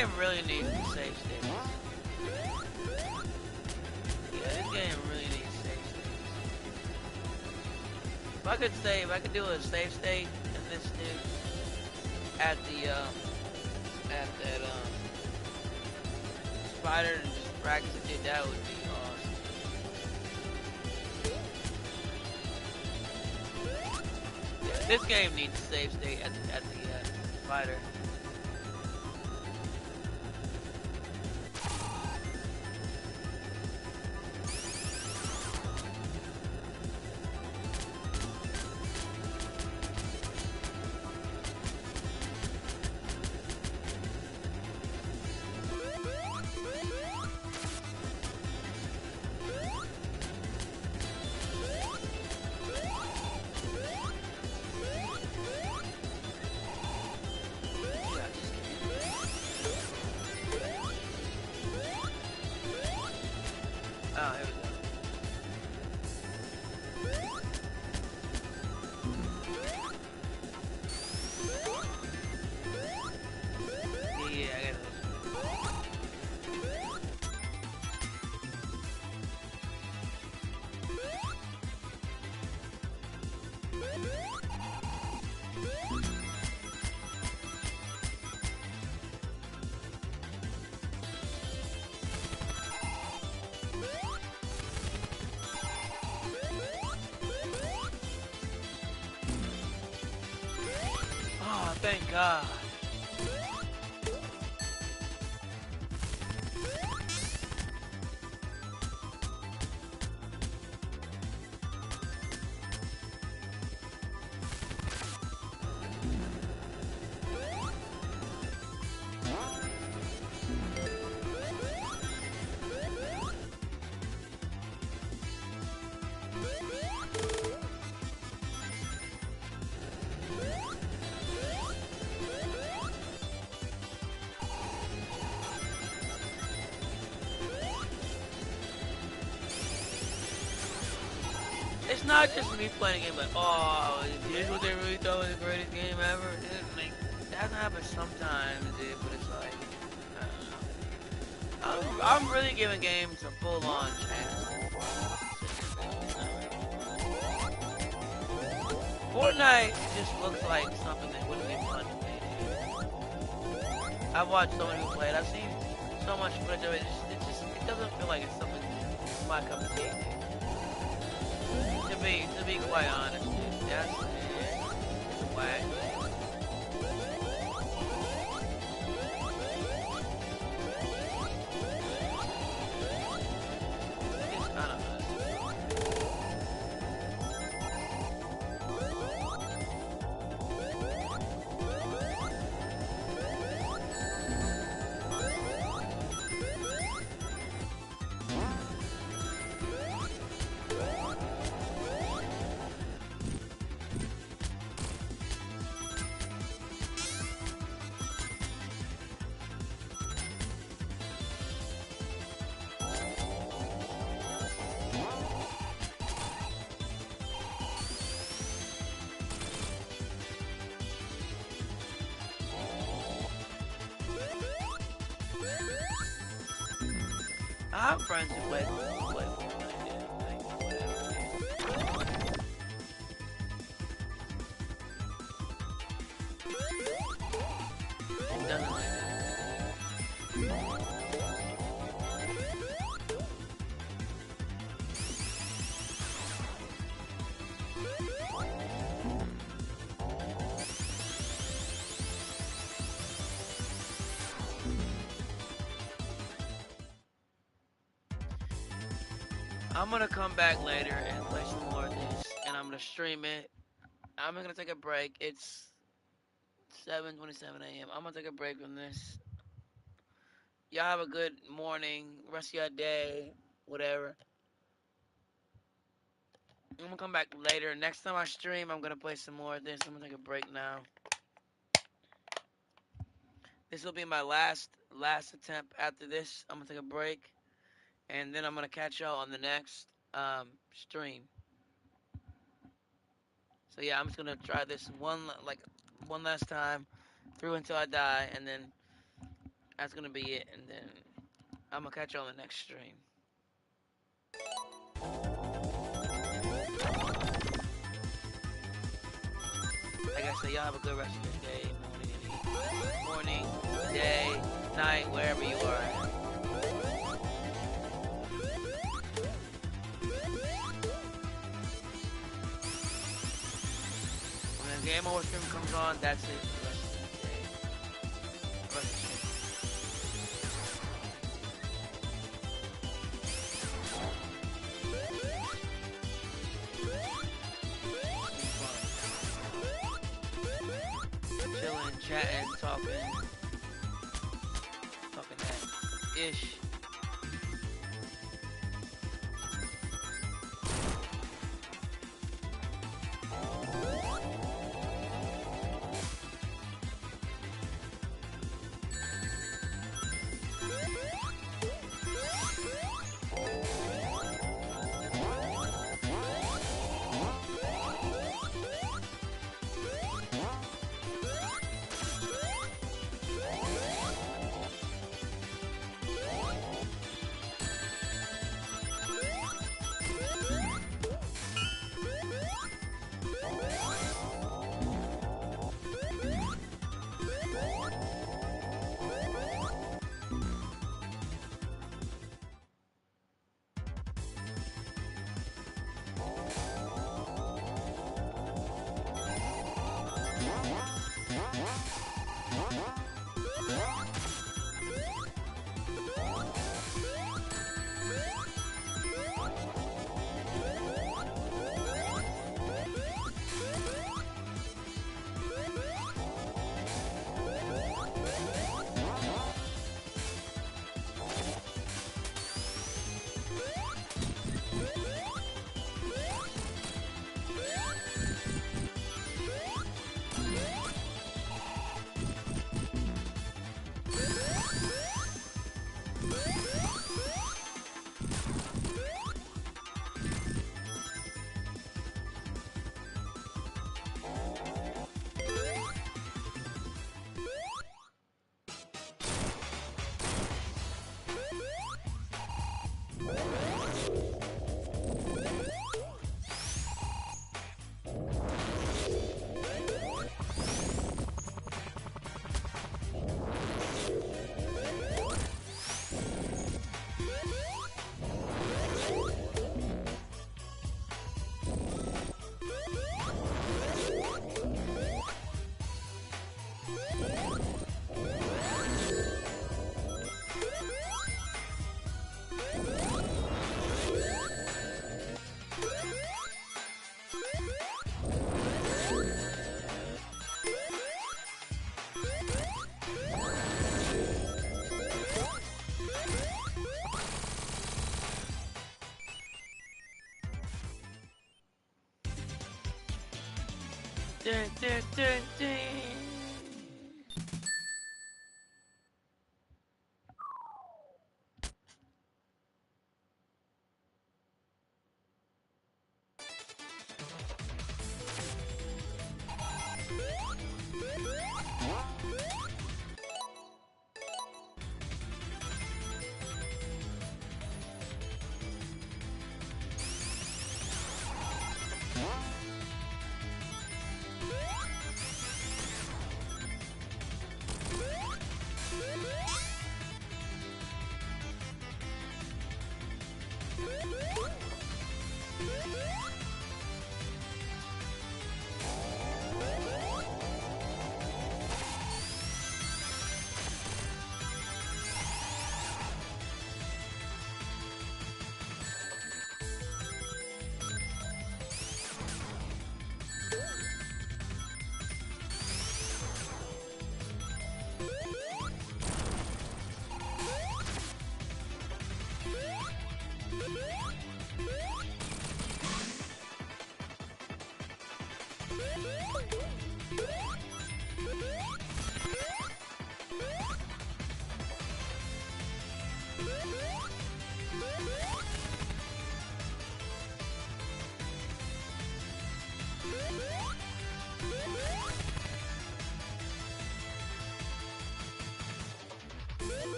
game really needs a save state. Yeah, this game really needs save states. If I could do a save state in this dude at that spider and just practice it, dude, that would be awesome. Yeah, this game needs a save state at the spider. Oh, here we go. Yeah, I got this. Oh, thank God. It's not just me playing a game like, oh, this is what they really thought was the greatest game ever. Like, that happens sometimes, dude, but it's like, I don't know. I'm really giving games a full-on chance. Fortnite just looks like something that wouldn't be fun to me. I've watched so many people play it. I've seen so much footage of it. It doesn't feel like it's something my cup of tea. To be quite honest, dude, that's it's whack. It's kind of I have friends who play Fortnite, yeah, like, whatever. It doesn't like I'm gonna come back later and play some more of this, and I'm gonna stream it. I'm gonna take a break. It's 7:27 a.m. I'm gonna take a break from this. Y'all have a good morning, rest of your day, whatever. I'm gonna come back later. Next time I stream, I'm gonna play some more of this. I'm gonna take a break now. This will be my last attempt after this. I'm gonna take a break, and then I'm gonna catch y'all on the next stream. So yeah, I'm just gonna try this one last time through until I die, and then that's gonna be it, and then I'm gonna catch you on the next stream. Like I said, y'all have a good rest of your day, morning, day, night, wherever you are at. When the Game Over stream comes on, that's it for the rest of the day. Rest of the stream. Chilling, chatting, talking that ish. Dun, dun, dun, dun.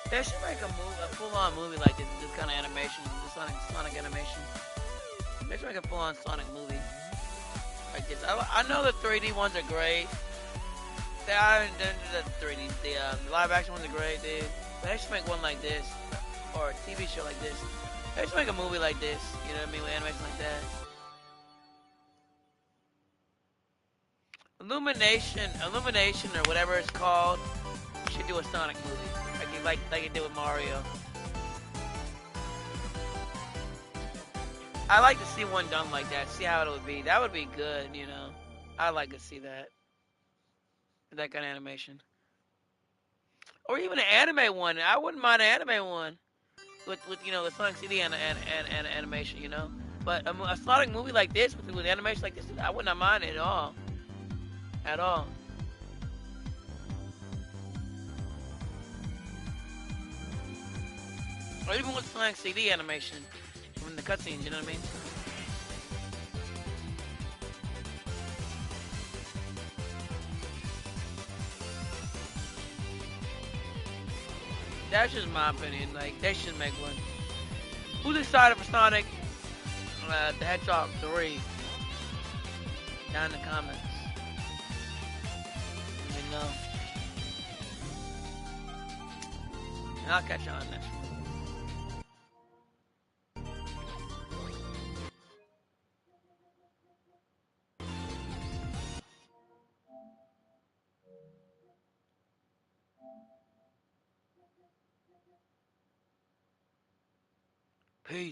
They should make a full-on movie like this kind of animation, the Sonic animation. They should make a full-on Sonic movie like this. I know the 3D ones are great. They haven't done the 3D. The live-action ones are great, dude. But they should make one like this, or a TV show like this. They should make a movie like this. You know what I mean? With animation like that. Illumination, or whatever it's called, should do a Sonic movie, like it did with Mario. I like to see one done like that. See how it would be. That would be good, you know. I'd like to see that kind of animation, or even an anime one. I wouldn't mind an anime one with the Sonic CD and animation, you know. But a Sonic movie like this with animation like this, I would not mind it at all. Or even with Sonic CD animation from the cutscenes, you know what I mean? That's just my opinion. Like, they should make one. Who's excited for Sonic the Hedgehog 3? Down in the comments. Let me know. And I'll catch you on next one. Peace.